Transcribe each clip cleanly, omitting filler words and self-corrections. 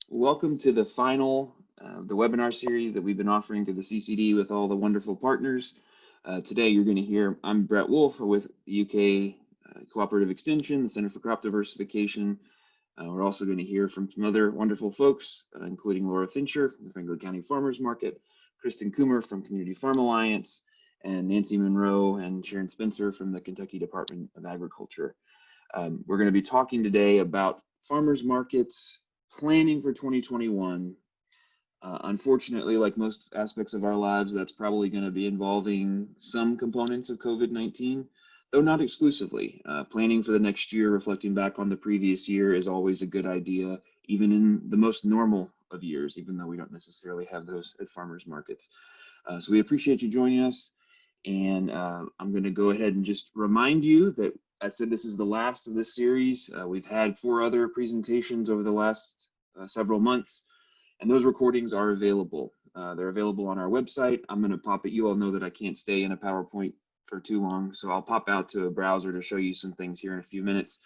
Welcome to the final the webinar series that we've been offering through the CCD with all the wonderful partners. Today you're going to hear, I'm Brett Wolf with the UK Cooperative Extension, the Center for Crop Diversification. We're also going to hear from some other wonderful folks, including Laura Fincher from the Franklin County Farmers Market, Kristen Coomer from Community Farm Alliance, and Nancy Monroe and Sharon Spencer from the Kentucky Department of Agriculture. We're going to be talking today about farmers markets, planning for 2021. Unfortunately, like most aspects of our lives, that's probably going to be involving some components of COVID-19, though not exclusively. Planning for the next year, reflecting back on the previous year is always a good idea, even in the most normal of years, even though we don't necessarily have those at farmers markets. So we appreciate you joining us. And I'm going to go ahead and just remind you that I said this is the last of this series. We've had 4 other presentations over the last several months, and those recordings are available. They're available on our website. I'm going to pop it. You all know that I can't stay in a PowerPoint for too long, so I'll pop out to a browser to show you some things here in a few minutes,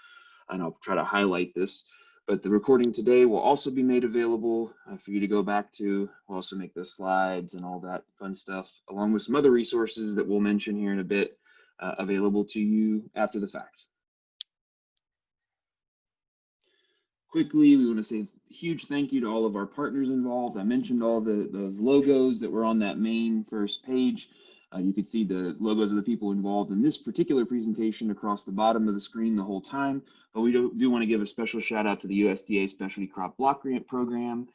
and I'll try to highlight this. But the recording today will also be made available for you to go back to. We'll also make the slides and all that fun stuff, along with some other resources that we'll mention here in a bit, available to you after the fact. Quickly, we want to say a huge thank you to all of our partners involved. I mentioned all those logos that were on that main first page. You could see the logos of the people involved in this particular presentation across the bottom of the screen the whole time, but we do want to give a special shout out to the USDA Specialty Crop Block Grant Program,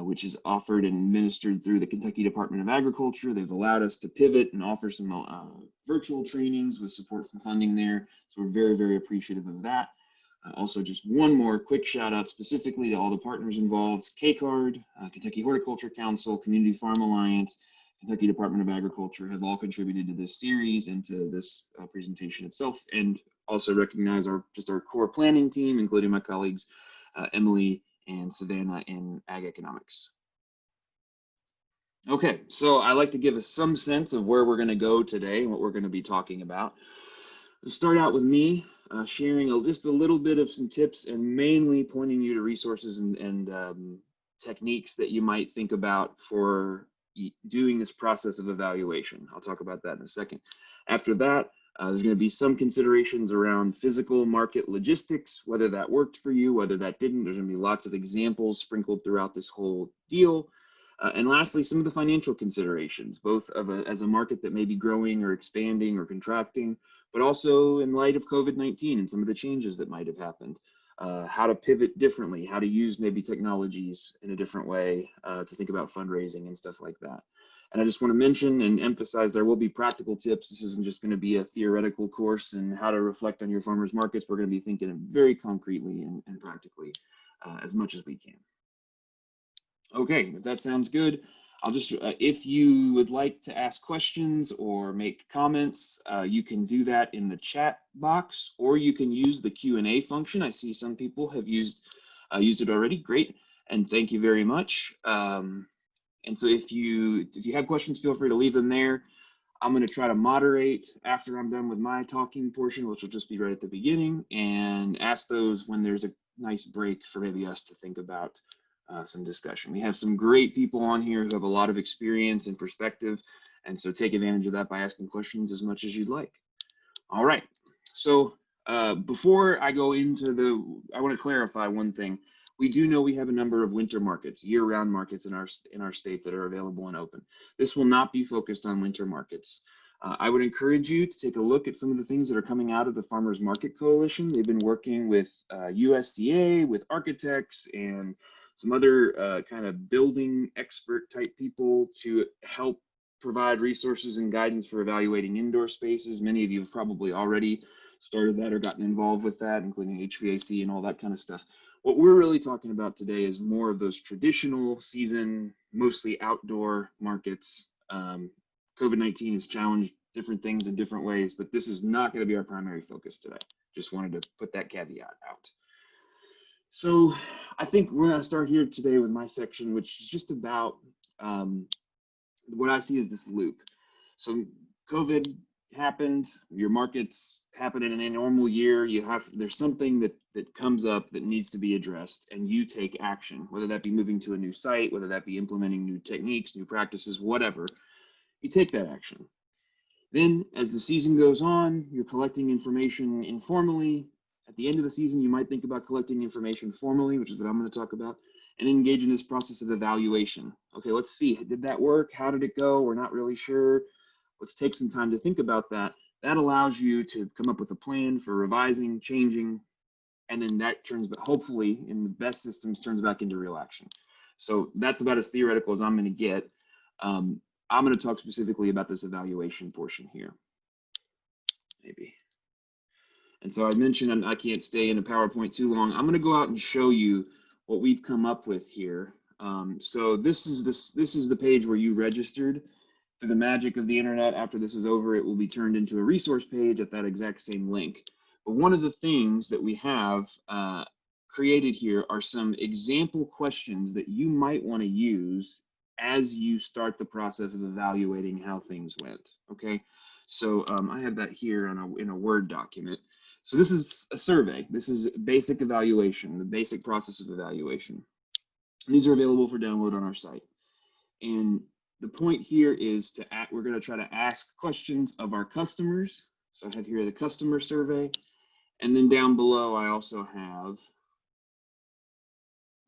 which is offered and administered through the Kentucky Department of Agriculture. They've allowed us to pivot and offer some virtual trainings with support from funding there, so we're very, very appreciative of that. Also, just one more quick shout out specifically to all the partners involved: KCARD, Kentucky Horticulture Council, Community Farm Alliance, Kentucky Department of Agriculture have all contributed to this series and to this presentation itself, and also recognize our core planning team, including my colleagues Emily and Savannah in Ag Economics. Okay, so I like to give us some sense of where we're going to go today and what we're going to be talking about. We'll start out with me sharing just a little bit of some tips and mainly pointing you to resources and techniques that you might think about for doing this process of evaluation. I'll talk about that in a second. After that, there's going to be some considerations around physical market logistics, whether that worked for you, whether that didn't. There's going to be lots of examples sprinkled throughout this whole deal. And lastly, some of the financial considerations, both as a market that may be growing or expanding or contracting, but also in light of COVID-19 and some of the changes that might have happened. How to pivot differently, how to use maybe technologies in a different way to think about fundraising and stuff like that. And I just want to mention and emphasize there will be practical tips. This isn't just going to be a theoretical course in how to reflect on your farmers markets. We're going to be thinking very concretely and practically as much as we can. Okay, if that sounds good, I'll just, if you would like to ask questions or make comments, you can do that in the chat box, or you can use the Q&A function. I see some people have used it already. Great, and thank you very much. And so if you have questions, feel free to leave them there. I'm going to try to moderate after I'm done with my talking portion, which will just be right at the beginning, and ask those when there's a nice break for maybe us to think about some discussion. We have some great people on here who have a lot of experience and perspective, and so take advantage of that by asking questions as much as you'd like. All right, so before I go into I want to clarify one thing. We do know we have a number of winter markets, year-round markets in our state that are available and open. This will not be focused on winter markets. I would encourage you to take a look at some of the things that are coming out of the Farmers Market Coalition. They've been working with USDA, with architects, and some other kind of building expert type people to help provide resources and guidance for evaluating indoor spaces. Many of you have probably already started that or gotten involved with that, including HVAC and all that kind of stuff. What we're really talking about today is more of those traditional season, mostly outdoor markets. COVID-19 has challenged different things in different ways, but this is not going to be our primary focus today. Just wanted to put that caveat out. So I think we're going to start here today with my section, which is just about what I see as this loop. So COVID happened, your market's happening in a normal year, there's something that comes up that needs to be addressed, and you take action, whether that be moving to a new site, whether that be implementing new techniques, new practices, whatever, you take that action. Then as the season goes on, you're collecting information informally. At the end of the season, you might think about collecting information formally, which is what I'm going to talk about, and engage in this process of evaluation. Okay, let's see, did that work? How did it go? We're not really sure. Let's take some time to think about that. That allows you to come up with a plan for revising, changing, and then that turns, but hopefully in the best systems, turns back into real action. So that's about as theoretical as I'm going to get. I'm going to talk specifically about this evaluation portion here, maybe. And so I mentioned I can't stay in a PowerPoint too long. I'm going to go out and show you what we've come up with here. So this is the page where you registered. Through the magic of the internet, after this is over, it will be turned into a resource page at that exact same link. But one of the things that we have created here are some example questions that you might want to use as you start the process of evaluating how things went. Okay, so I have that here in a Word document. So this is a survey. This is basic evaluation, the basic process of evaluation. And these are available for download on our site. And the point here is we're going to try to ask questions of our customers. So I have here the customer survey. And then down below, I also have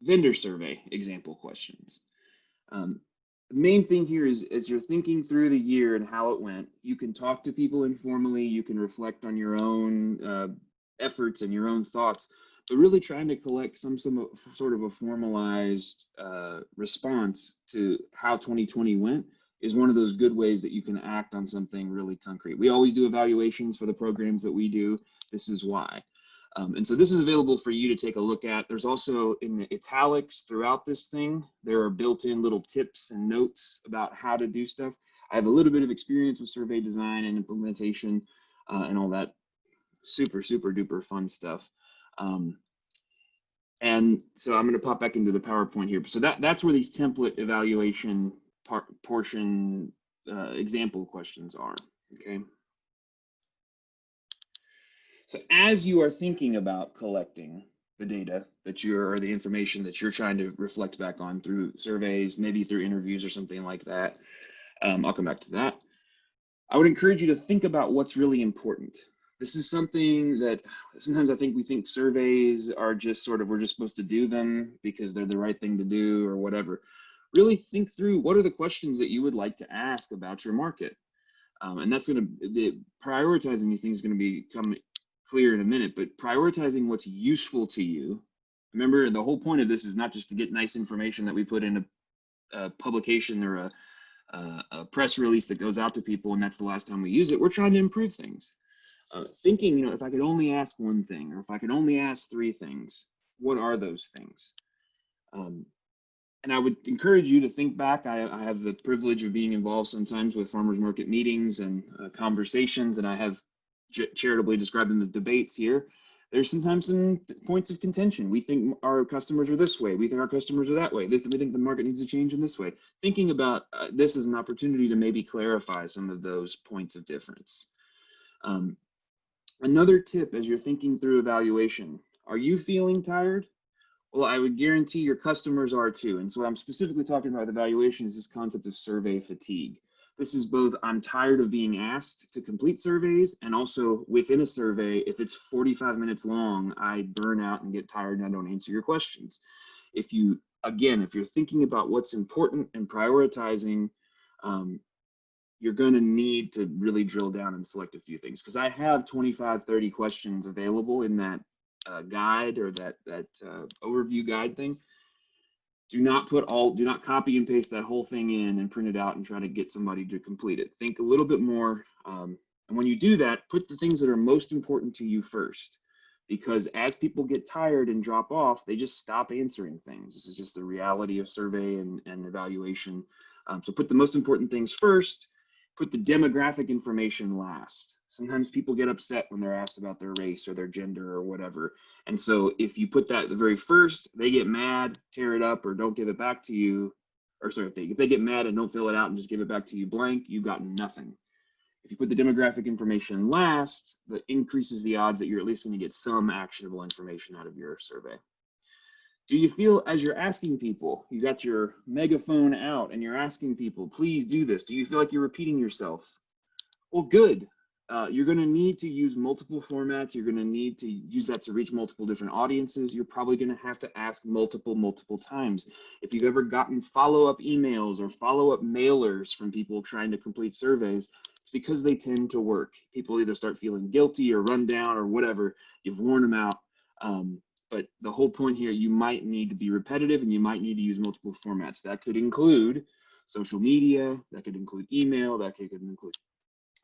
vendor survey example questions. The main thing here is, as you're thinking through the year and how it went, you can talk to people informally, you can reflect on your own efforts and your own thoughts, but really trying to collect some sort of a formalized response to how 2020 went is one of those good ways that you can act on something really concrete. We always do evaluations for the programs that we do. This is why. And so this is available for you to take a look at. There's also in the italics throughout this thing, there are built-in little tips and notes about how to do stuff. I have a little bit of experience with survey design and implementation and all that super, super duper fun stuff. And so I'm going to pop back into the PowerPoint here. So that's where these template evaluation portion example questions are, okay? So as you are thinking about collecting the data or the information that you're trying to reflect back on through surveys, maybe through interviews or something like that, I'll come back to that. I would encourage you to think about what's really important. This is something that sometimes I think we think surveys are just we're just supposed to do them because they're the right thing to do or whatever. Really think through what are the questions that you would like to ask about your market. And that's prioritizing these things is going to become clear in a minute, but prioritizing what's useful to you. Remember, the whole point of this is not just to get nice information that we put in a publication or a press release that goes out to people and that's the last time we use it. We're trying to improve things. Thinking, if I could only ask one thing, or if I could only ask 3 things, what are those things? And I would encourage you to think back. I have the privilege of being involved sometimes with farmers market meetings and conversations, and I have charitably described them as debates here. There's sometimes some points of contention. We think our customers are this way. We think our customers are that way. We think the market needs to change in this way. Thinking about this as an opportunity to maybe clarify some of those points of difference. Another tip as you're thinking through evaluation, are you feeling tired? Well, I would guarantee your customers are too. And so what I'm specifically talking about with evaluation is this concept of survey fatigue. This is both, I'm tired of being asked to complete surveys, and also within a survey, if it's 45 minutes long, I burn out and get tired and I don't answer your questions. If you're thinking about what's important and prioritizing, you're going to need to really drill down and select a few things, because I have 25, 30 questions available in that guide or that overview guide thing. Do not copy and paste that whole thing in and print it out and try to get somebody to complete it. Think a little bit more. And when you do that, put the things that are most important to you first, because as people get tired and drop off, they just stop answering things. This is just the reality of survey and evaluation. So put the most important things first. Put the demographic information last. Sometimes people get upset when they're asked about their race or their gender or whatever. And so if you put that at the very first, they get mad, tear it up, or don't give it back to you. Or sorry, if they get mad and don't fill it out and just give it back to you blank, you've gotten nothing. If you put the demographic information last, that increases the odds that you're at least going to get some actionable information out of your survey. Do you feel, as you're asking people, you got your megaphone out and you're asking people, please do this, do you feel like you're repeating yourself? Well, good. You're going to need to use multiple formats. You're going to need to use that to reach multiple different audiences. You're probably going to have to ask multiple times. If you've ever gotten follow-up emails or follow-up mailers from people trying to complete surveys, it's because they tend to work. People either start feeling guilty or run down or whatever. You've worn them out. But the whole point here, you might need to be repetitive and you might need to use multiple formats. That could include social media, that could include email, that could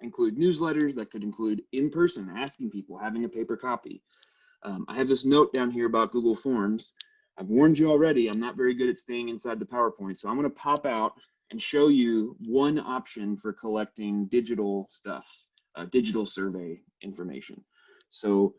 include newsletters, that could include in-person, asking people, having a paper copy. I have this note down here about Google Forms. I've warned you already, I'm not very good at staying inside the PowerPoint, so I'm gonna pop out and show you one option for collecting digital stuff, digital survey information. So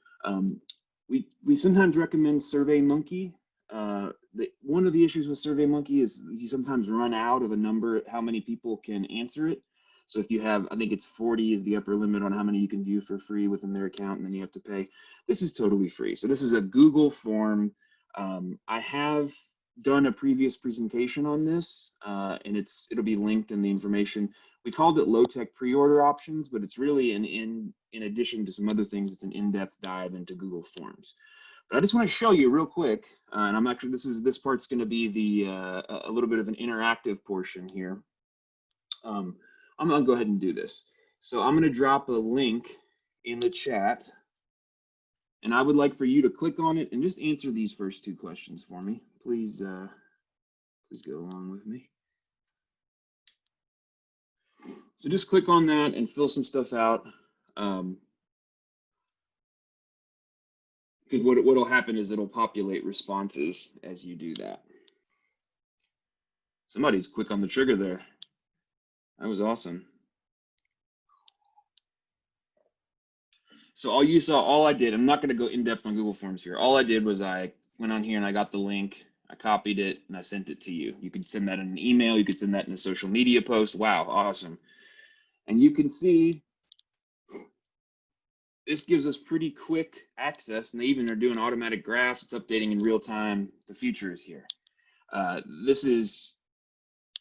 we sometimes recommend SurveyMonkey. One of the issues with SurveyMonkey is you sometimes run out of a number, how many people can answer it. So if you have, I think it's 40 is the upper limit on how many you can view for free within their account, and then you have to pay. This is totally free. So this is a Google form. I have done a previous presentation on this, and it'll be linked in the information. We called it low-tech pre-order options, but it's really in addition to some other things, it's an in-depth dive into Google Forms. But I just want to show you real quick, and I'm actually, this part's going to be a little bit of an interactive portion here. I'm going to go ahead and do this. So I'm going to drop a link in the chat, and I would like for you to click on it and just answer these first two questions for me. Please, please go along with me. So just click on that and fill some stuff out. Because what'll happen is it'll populate responses as you do that. Somebody's quick on the trigger there. That was awesome. So all I did, I'm not going to go in depth on Google Forms here. All I did was I went on here and I got the link, I copied it, and I sent it to you. You could send that in an email, you could send that in a social media post. Wow, awesome. And you can see this gives us pretty quick access, and they even are doing automatic graphs. It's updating in real time. The future is here. This is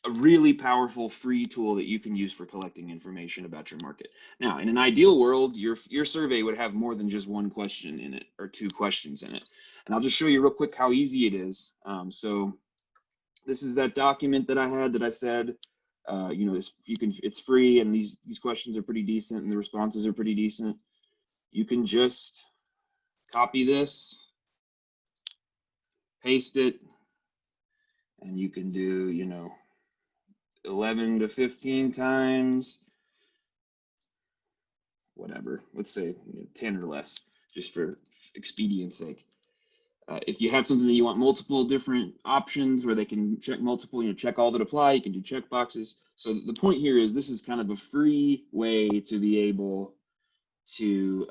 a really powerful free tool that you can use for collecting information about your market. Now, in an ideal world, your survey would have more than just one question in it or two questions in it. And I'll just show you real quick how easy it is. So this is that document that I had that I said, you know, it's free, and these questions are pretty decent and the responses are pretty decent. You can just copy this, paste it, and you can do, you know, 11 to 15 times, whatever, let's say 10 or less, just for expedience sake. If you have something that you want multiple different options where they can check multiple, you know, check all that apply, you can do check boxes. So the point here is this is kind of a free way to be able to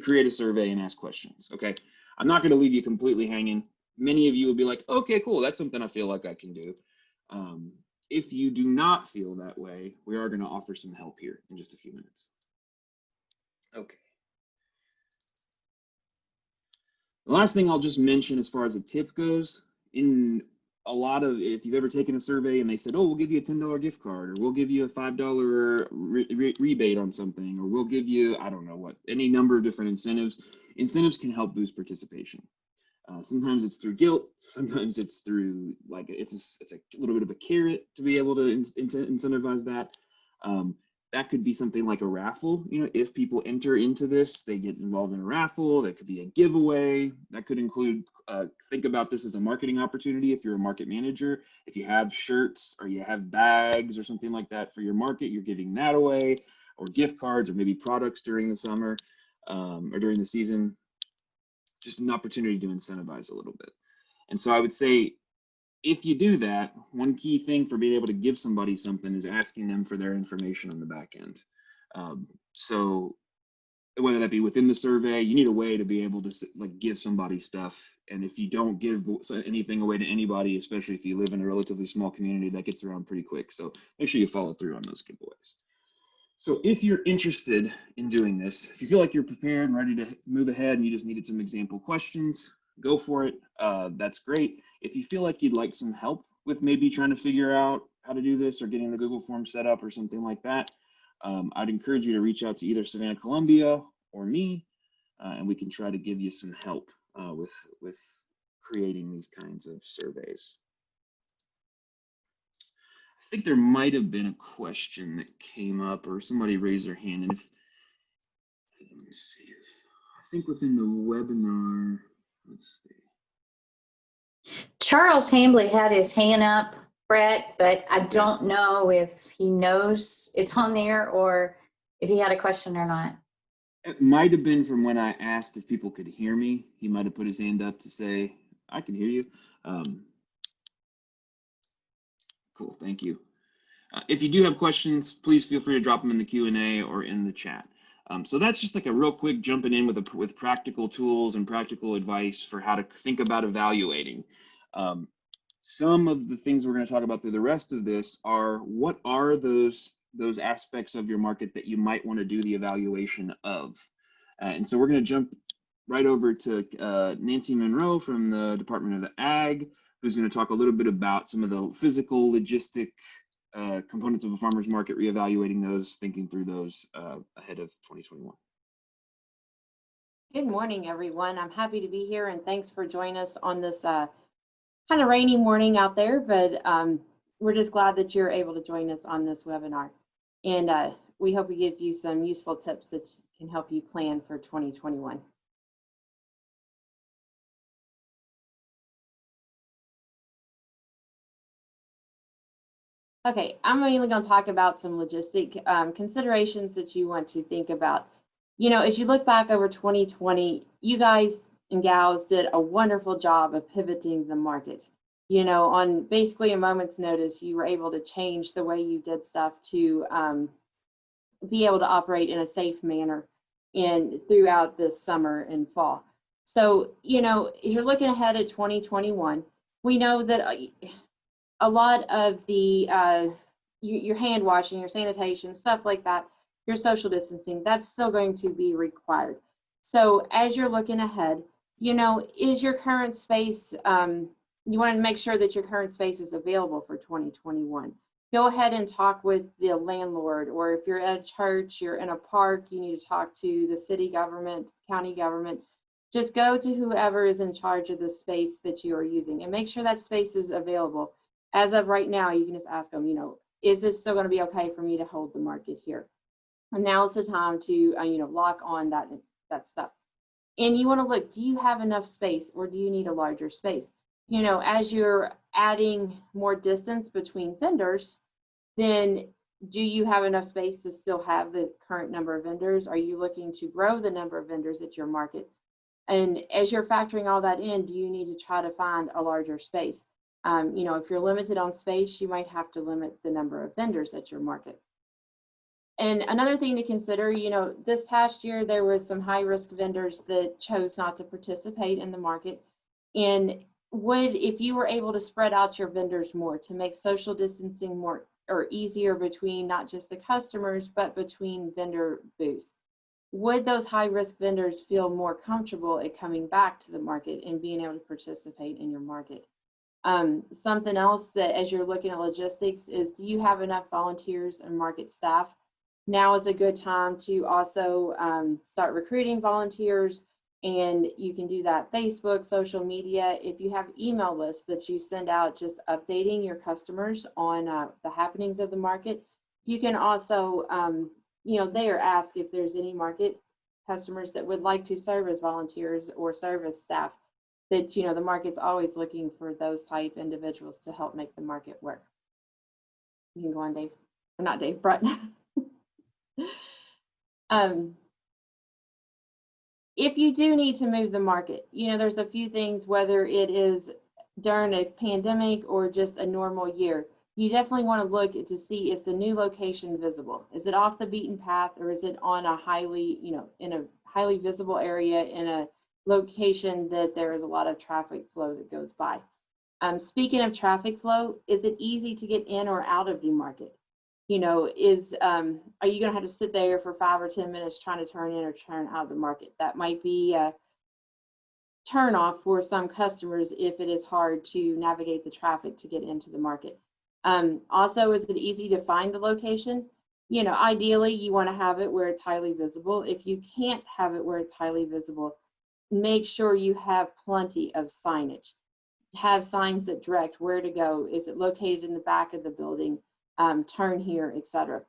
create a survey and ask questions, okay? I'm not gonna leave you completely hanging. Many of you will be like, okay, cool, that's something I feel like I can do. If you do not feel that way, we are going to offer some help here in just a few minutes. Okay. The last thing I'll just mention as far as a tip goes, in a lot of, if you've ever taken a survey and they said, oh, we'll give you a $10 gift card, or we'll give you a $5 rebate on something, or we'll give you, I don't know what, any number of different incentives. Incentives can help boost participation. Sometimes it's through guilt. Sometimes it's through like it's a little bit of a carrot to be able to incentivize that. That could be something like a raffle. You know, if people enter into this, they get involved in a raffle. That could be a giveaway. That could include. Think about this as a marketing opportunity. If you're a market manager, if you have shirts or you have bags or something like that for your market, you're giving that away, or gift cards, or maybe products during the summer or during the season. Just an opportunity to incentivize a little bit. And so I would say, if you do that, one key thing for being able to give somebody something is asking them for their information on the back end. So whether that be within the survey, you need a way to be able to like give somebody stuff. And if you don't give anything away to anybody, especially if you live in a relatively small community, that gets around pretty quick. So make sure you follow through on those giveaways. So if you're interested in doing this, if you feel like you're prepared and ready to move ahead and you just needed some example questions, go for it. That's great. If you feel like you'd like some help with maybe trying to figure out how to do this or getting the Google form set up or something like that, I'd encourage you to reach out to either Savannah Columbia or me, and we can try to give you some help with creating these kinds of surveys. I think there might have been a question that came up or somebody raised their hand. And let me see. I think within the webinar, let's see. Charles Hambley had his hand up, Brett, but I don't know if he knows it's on there or if he had a question or not. It might have been from when I asked if people could hear me. He might have put his hand up to say, I can hear you. Cool, thank you. If you do have questions, please feel free to drop them in the Q&A or in the chat. So that's just like a real quick jumping in with practical tools and practical advice for how to think about evaluating. Some of the things we're going to talk about through the rest of this are what are those aspects of your market that you might want to do the evaluation of. And so we're going to jump right over to Nancy Monroe from the Department of Ag, who's going to talk a little bit about some of the physical logistic components of a farmer's market, reevaluating those, thinking through those ahead of 2021. Good morning, everyone. I'm happy to be here, and thanks for joining us on this kind of rainy morning out there, but we're just glad that you're able to join us on this webinar. And we hope we give you some useful tips that can help you plan for 2021. Okay, I'm mainly going to talk about some logistic considerations that you want to think about. You know, as you look back over 2020, you guys and gals did a wonderful job of pivoting the market. You know, on basically a moment's notice, you were able to change the way you did stuff to be able to operate in a safe manner throughout this summer and fall. So, you know, if you're looking ahead at 2021, we know that a lot of the your hand washing, your sanitation, stuff like that, your social distancing, that's still going to be required. So as you're looking ahead, you know, is your current space, you want to make sure that your current space is available for 2021. Go ahead and talk with the landlord, or if you're at a church, you're in a park, you need to talk to the city government, county government. Just go to whoever is in charge of the space that you are using and make sure that space is available. As of right now, you can just ask them, you know, is this still going to be okay for me to hold the market here? And now is the time to, you know, lock on that stuff. And you want to look, do you have enough space or do you need a larger space? You know, as you're adding more distance between vendors, then do you have enough space to still have the current number of vendors? Are you looking to grow the number of vendors at your market? And as you're factoring all that in, do you need to try to find a larger space? You know, if you're limited on space, you might have to limit the number of vendors at your market. And another thing to consider, you know, this past year, there was some high risk vendors that chose not to participate in the market. And if you were able to spread out your vendors more to make social distancing more or easier between not just the customers, but between vendor booths, would those high risk vendors feel more comfortable at coming back to the market and being able to participate in your market? Something else that as you're looking at logistics is, do you have enough volunteers and market staff? Now is a good time to also start recruiting volunteers, and you can do that Facebook, social media. If you have email lists that you send out just updating your customers on the happenings of the market, you can also, you know, there ask if there's any market customers that would like to serve as volunteers or serve as staff. That, you know, the market's always looking for those type individuals to help make the market work. You can go on, Dave. Or not Dave, Brett. If you do need to move the market, you know, there's a few things, whether it is during a pandemic or just a normal year, you definitely want to look to see, is the new location visible? Is it off the beaten path, or is it on a highly, you know, in a highly visible area in a location that there is a lot of traffic flow that goes by? Speaking of traffic flow, is it easy to get in or out of the market? You know, are you going to have to sit there for 5 or 10 minutes trying to turn in or turn out of the market? That might be a turn off for some customers if it is hard to navigate the traffic to get into the market. Also, is it easy to find the location? You know, ideally, you want to have it where it's highly visible. If you can't have it where it's highly visible, make sure you have plenty of signage. Have signs that direct where to go. Is it located in the back of the building? Turn here, etc.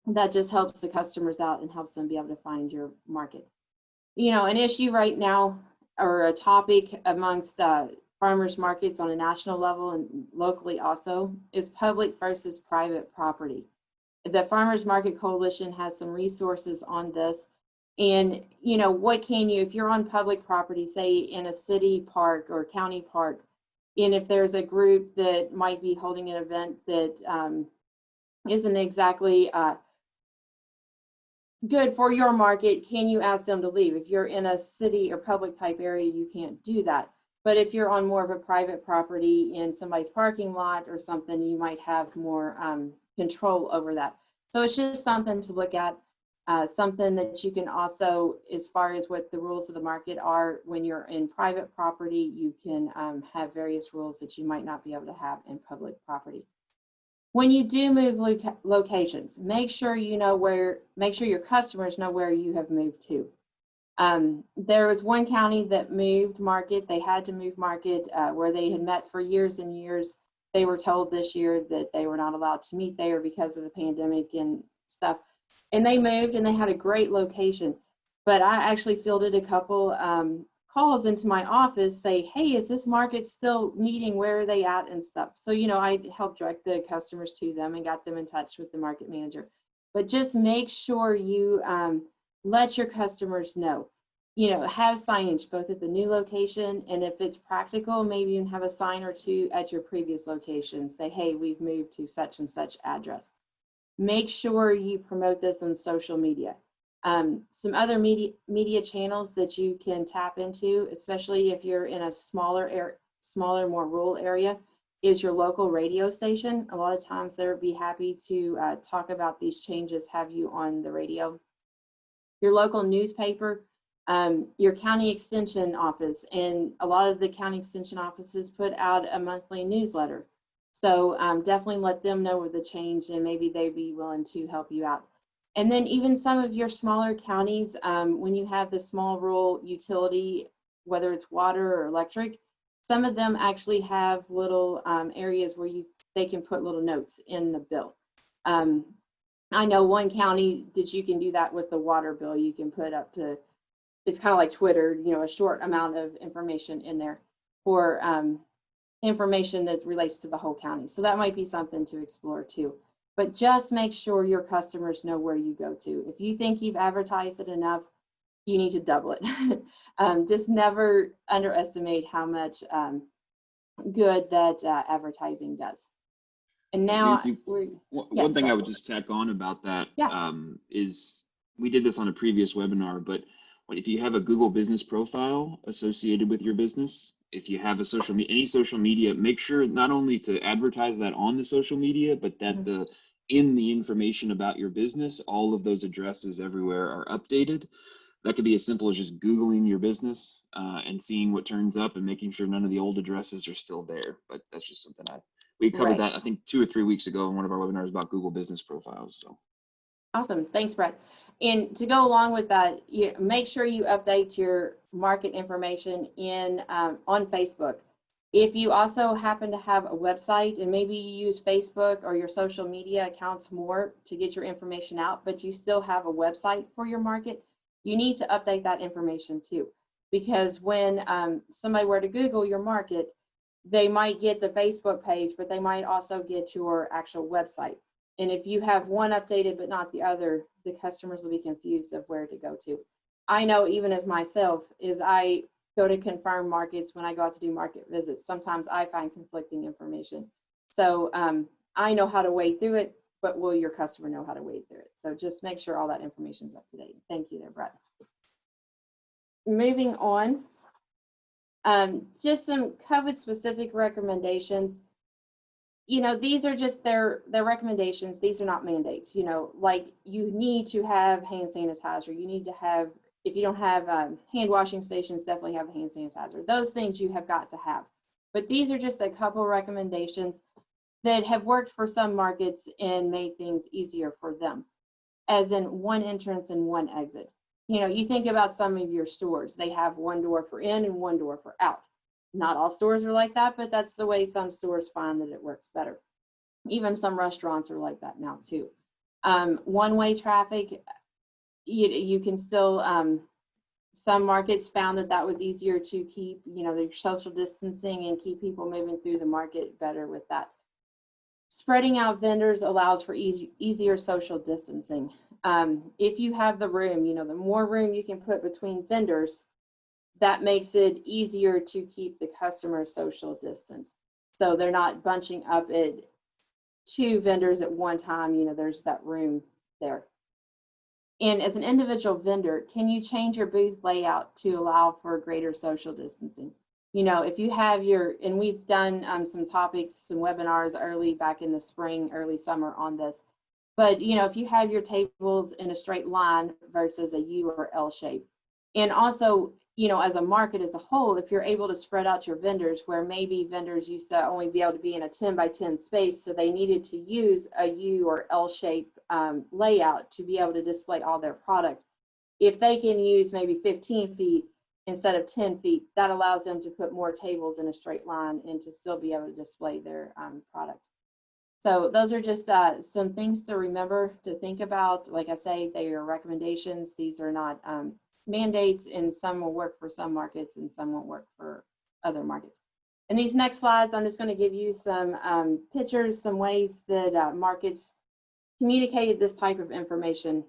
That just helps the customers out and helps them be able to find your market. You know, an issue right now, or a topic amongst farmers markets on a national level and locally also, is public versus private property. The Farmers Market Coalition has some resources on this. And, you know, what can you, if you're on public property, say in a city park or county park, and if there's a group that might be holding an event that isn't exactly good for your market, can you ask them to leave? If you're in a city or public type area, you can't do that. But if you're on more of a private property in somebody's parking lot or something, you might have more control over that. So it's just something to look at, something that you can also, as far as what the rules of the market are, when you're in private property, you can have various rules that you might not be able to have in public property. When you do move locations, make sure you know where, make sure your customers know where you have moved to. There was one county that moved market. They had to move market where they had met for years and years. They were told this year that they were not allowed to meet there because of the pandemic and stuff. And they moved and they had a great location. But I actually fielded a couple calls into my office say, hey, is this market still meeting? Where are they at and stuff? So, you know, I helped direct the customers to them and got them in touch with the market manager. But just make sure you let your customers know. You know, have signage both at the new location, and if it's practical, maybe even have a sign or two at your previous location. Say, hey, we've moved to such and such address. Make sure you promote this on social media. Some other media channels that you can tap into, especially if you're in a smaller, more rural area, is your local radio station. A lot of times they'll be happy to talk about these changes, have you on the radio. Your local newspaper, your county extension office, and a lot of the county extension offices put out a monthly newsletter. So definitely let them know of the change, and maybe they'd be willing to help you out. And then even some of your smaller counties, when you have the small rural utility, whether it's water or electric, some of them actually have little areas where they can put little notes in the bill. I know one county that you can do that with the water bill. You can put up to, it's kind of like Twitter, you know, a short amount of information in there for information that relates to the whole county. So that might be something to explore too. But just make sure your customers know where you go to. If you think you've advertised it enough, you need to double it. Just never underestimate how much good that advertising does. And now, Nancy, one thing I would just tack on about that is we did this on a previous webinar, but if you have a Google business profile associated with your business, if you have a any social media, make sure not only to advertise that on the social media, but that in the information about your business, all of those addresses everywhere are updated. That could be as simple as just Googling your business and seeing what turns up and making sure none of the old addresses are still there. But that's just something we covered that I think 2 or 3 weeks ago in one of our webinars about Google business profiles. So awesome, thanks, Brett. And to go along with that, make sure you update your market information in on Facebook. If you also happen to have a website and maybe you use Facebook or your social media accounts more to get your information out, but you still have a website for your market, you need to update that information too. Because when somebody were to Google your market, they might get the Facebook page, but they might also get your actual website. And if you have one updated but not the other, the customers will be confused of where to go to. I know even as myself, is I go to confirm markets when I go out to do market visits. Sometimes I find conflicting information. So I know how to wade through it, but will your customer know how to wade through it? So just make sure all that information is up to date. Thank you there, Brett. Moving on, just some COVID-specific recommendations. you know, these are just their recommendations. These are not mandates. You know, like you need to have hand sanitizer. You need to have, if you don't have hand washing stations, definitely have a hand sanitizer. Those things you have got to have. But these are just a couple recommendations that have worked for some markets and made things easier for them, as in one entrance and one exit. You know, you think about some of your stores, they have one door for in and one door for out. Not all stores are like that, but that's the way some stores find that it works better. Even some restaurants are like that now too. One-way traffic, you can still, some markets found that that was easier to keep, you know, their social distancing and keep people moving through the market better with that. Spreading out vendors allows for easier social distancing. If you have the room, you know, the more room you can put between vendors, that makes it easier to keep the customer social distance. So they're not bunching up at 2 vendors at one time, you know, there's that room there. And as an individual vendor, can you change your booth layout to allow for greater social distancing? You know, if you have your, and we've done some topics, some webinars early back in the spring, early summer on this, but you know, if you have your tables in a straight line versus a U or L shape, and also, you know, as a market as a whole, if you're able to spread out your vendors, where maybe vendors used to only be able to be in a 10 by 10 space, so they needed to use a U or L shape layout to be able to display all their product. If they can use maybe 15 feet instead of 10 feet, that allows them to put more tables in a straight line and to still be able to display their product. So those are just some things to remember, to think about. Like I say, they are recommendations. These are not mandates, and some will work for some markets and some won't work for other markets. In these next slides, I'm just going to give you some pictures, some ways that markets communicated this type of information.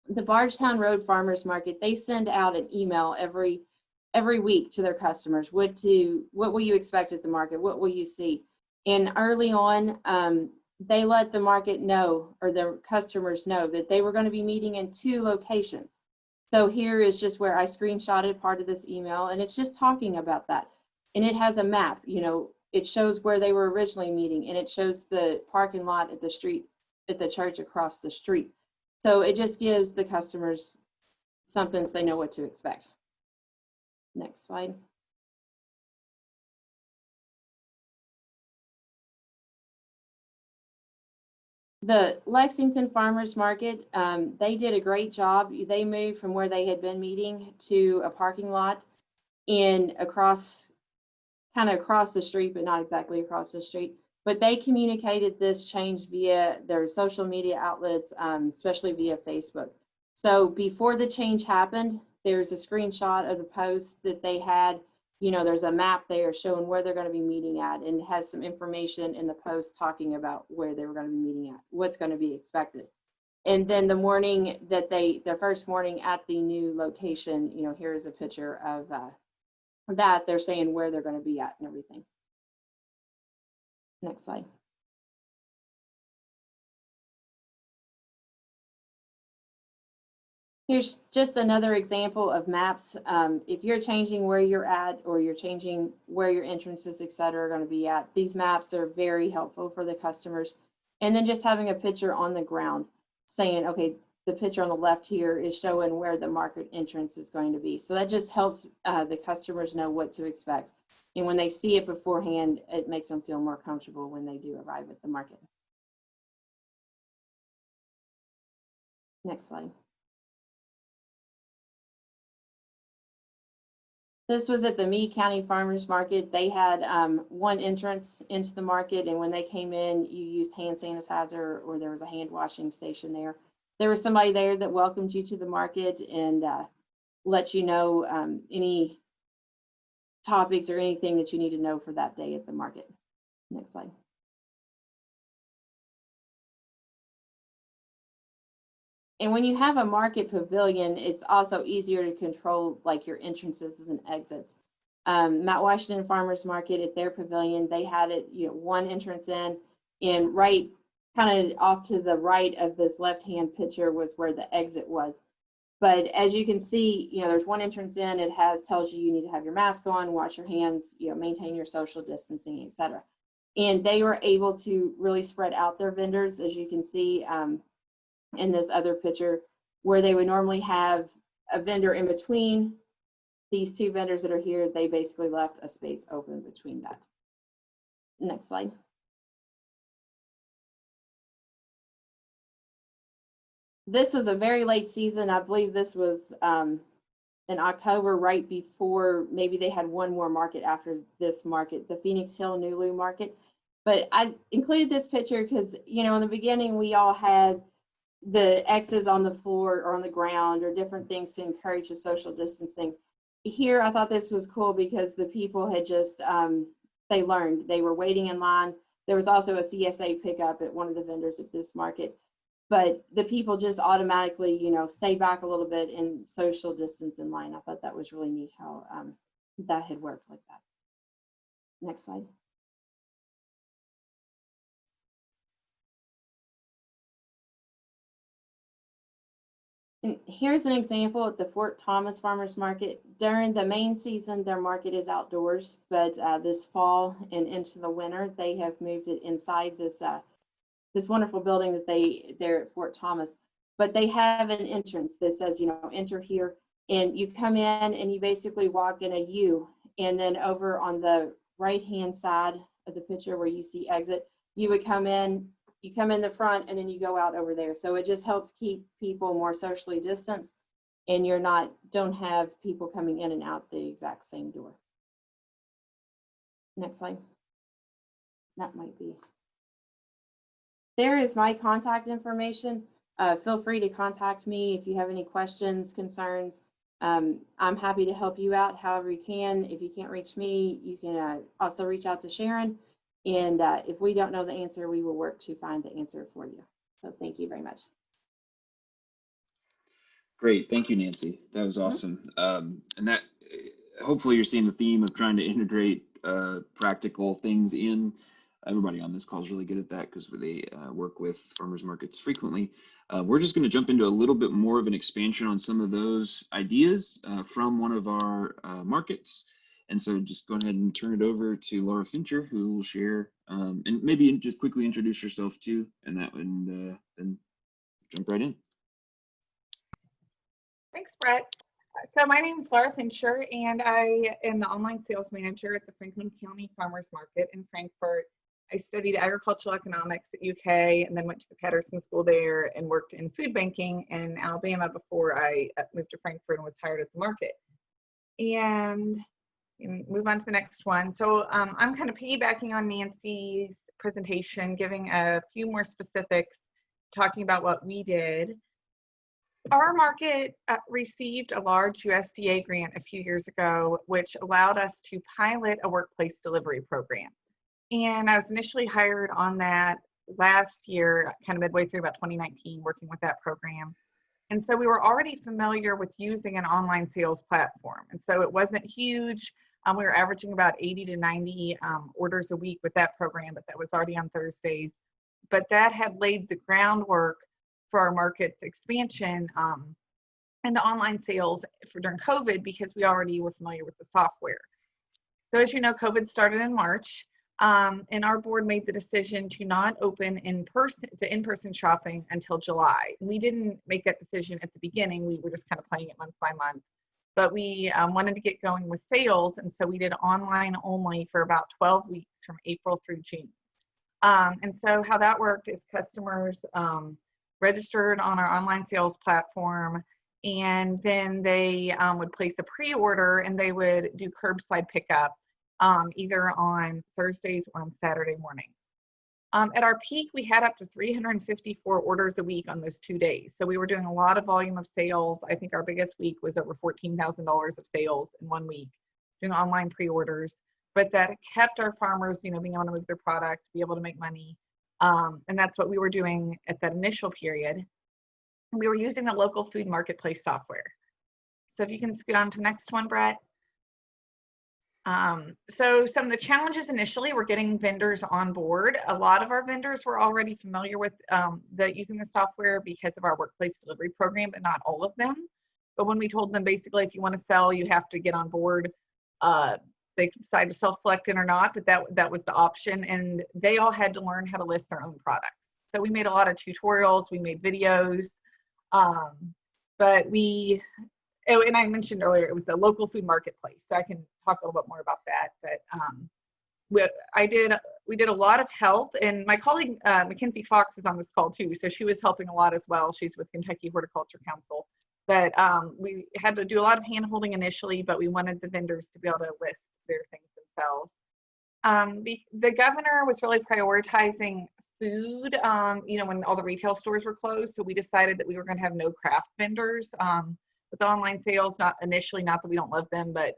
The Bardstown Road Farmers Market, they send out an email every week to their customers. What will you expect at the market? What will you see? And early on, they let the market know, or their customers know, that they were going to be meeting in 2 locations. So here is just where I screenshotted part of this email, and it's just talking about that. And it has a map, you know, it shows where they were originally meeting, and it shows the parking lot at the street, at the church across the street. So it just gives the customers something so they know what to expect. Next slide. The Lexington Farmers Market, they did a great job. They moved from where they had been meeting to a parking lot and across, kind of across the street, but not exactly across the street. But they communicated this change via their social media outlets, especially via Facebook. So before the change happened, there's a screenshot of the post that they had. You know, there's a map there showing where they're going to be meeting at, and it has some information in the post talking about where they were going to be meeting at, what's going to be expected. And then the morning that their first morning at the new location, you know, here is a picture of that. They're saying where they're going to be at and everything. Next slide. Here's just another example of maps. If you're changing where you're at, or you're changing where your entrances, et cetera, are going to be at, these maps are very helpful for the customers. And then just having a picture on the ground saying, okay, the picture on the left here is showing where the market entrance is going to be. So that just helps the customers know what to expect. And when they see it beforehand, it makes them feel more comfortable when they do arrive at the market. Next slide. This was at the Meade County Farmers Market. They had one entrance into the market, and when they came in, you used hand sanitizer, or there was a hand washing station there. There was somebody there that welcomed you to the market and let you know any topics or anything that you need to know for that day at the market. Next slide. And when you have a market pavilion, it's also easier to control like your entrances and exits. Mount Washington Farmers Market, at their pavilion, they had it, you know, one entrance in, and right kind of off to the right of this left-hand picture was where the exit was. But as you can see, you know, there's one entrance in, it tells you need to have your mask on, wash your hands, you know, maintain your social distancing, etc. And they were able to really spread out their vendors, as you can see in this other picture, where they would normally have a vendor in between these two vendors that are here. They basically left a space open between that. Next slide. This was a very late season. I believe this was in October, right before, maybe they had one more market after this market, the Phoenix Hill NuLu market. But I included this picture because, you know, in the beginning, we all had the X's on the floor or on the ground or different things to encourage the social distancing. Here, I thought this was cool because the people had just, they learned. They were waiting in line. There was also a CSA pickup at one of the vendors at this market. But the people just automatically, you know, stayed back a little bit and social distance in line. I thought that was really neat how that had worked like that. Next slide. And here's an example at the Fort Thomas Farmers Market. During the main season, their market is outdoors, but this fall and into the winter, they have moved it inside this this wonderful building that they're at Fort Thomas. But they have an entrance that says, you know, enter here, and you come in and you basically walk in a U, and then over on the right-hand side of the picture where you see exit, you would come in. You come in the front and then you go out over there. So it just helps keep people more socially distanced, and you're don't have people coming in and out the exact same door. Next slide. That might be. There is my contact information. Feel free to contact me if you have any questions, concerns. I'm happy to help you out however you can. If you can't reach me, you can also reach out to Sharon. And if we don't know the answer, we will work to find the answer for you. So thank you very much. Great, thank you, Nancy. That was awesome. And that, hopefully you're seeing the theme of trying to integrate practical things in. Everybody on this call is really good at that because they work with farmers markets frequently. We're just going to jump into a little bit more of an expansion on some of those ideas from one of our markets. And so just go ahead and turn it over to Laura Fincher, who will share, and maybe just quickly introduce yourself too, and then jump right in. Thanks, Brett. So my name is Laura Fincher, and I am the online sales manager at the Franklin County Farmers Market in Frankfort. I studied agricultural economics at UK and then went to the Patterson School there and worked in food banking in Alabama before I moved to Frankfort and was hired at the market. And move on to the next one. So I'm kind of piggybacking on Nancy's presentation, giving a few more specifics, talking about what we did. Our market received a large USDA grant a few years ago, which allowed us to pilot a workplace delivery program. And I was initially hired on that last year, kind of midway through about 2019, working with that program. And so we were already familiar with using an online sales platform. And so it wasn't huge. We were averaging about 80 to 90 orders a week with that program, but that was already on Thursdays. But that had laid the groundwork for our market's expansion into online sales during COVID, because we already were familiar with the software. So as you know, COVID started in March, and our board made the decision to not open in-person shopping until July. We didn't make that decision at the beginning. We were just kind of playing it month by month. But we wanted to get going with sales, and so we did online only for about 12 weeks from April through June. And so how that worked is customers registered on our online sales platform, and then they would place a pre-order, and they would do curbside pickup either on Thursdays or on Saturday mornings. At our peak, we had up to 354 orders a week on those 2 days. So we were doing a lot of volume of sales. I think our biggest week was over $14,000 of sales in 1 week, doing online pre-orders. But that kept our farmers, you know, being able to move their product, be able to make money. And that's what we were doing at that initial period. We were using the local food marketplace software. So if you can scoot on to the next one, Brett. So some of the challenges initially were getting vendors on board. A lot of our vendors were already familiar with using the software because of our workplace delivery program, but not all of them. But when we told them basically, if you want to sell, you have to get on board, they could decide to self-select in or not, but that was the option. And they all had to learn how to list their own products. So we made a lot of tutorials, we made videos, but and I mentioned earlier, it was a local food marketplace. So I can talk a little bit more about that. But we did a lot of help, and my colleague Mackenzie Fox is on this call too. So she was helping a lot as well. She's with Kentucky Horticulture Council. But we had to do a lot of hand holding initially, but we wanted the vendors to be able to list their things themselves. The governor was really prioritizing food, when all the retail stores were closed. So we decided that we were going to have no craft vendors with online sales, not that we don't love them, but,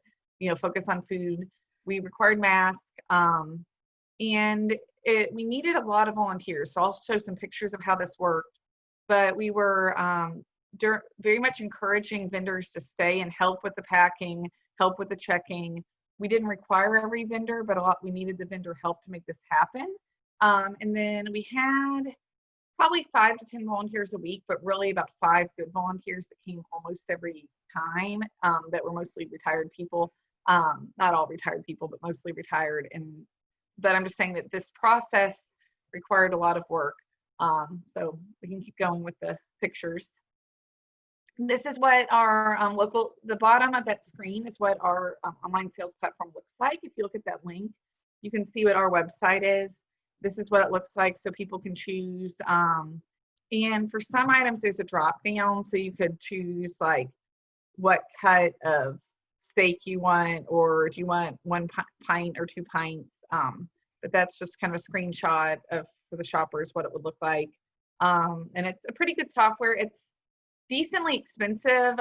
focus on food. We required masks, and we needed a lot of volunteers. So I'll show some pictures of how this worked, but we were very much encouraging vendors to stay and help with the packing, help with the checking. We didn't require every vendor, but we needed the vendor help to make this happen. And then we had probably 5 to 10 volunteers a week, but really about 5 good volunteers that came almost every time, that were mostly retired people. Not all retired people, but mostly retired. But I'm just saying that this process required a lot of work. So we can keep going with the pictures. This is what our the bottom of that screen is what our online sales platform looks like. If you look at that link, you can see what our website is. This is what it looks like, so people can choose. And for some items, there's a drop down, so you could choose like what cut of steak you want, or if you want 1 pint or 2 pints. But that's just kind of a screenshot for the shoppers what it would look like. And it's a pretty good software. It's decently expensive.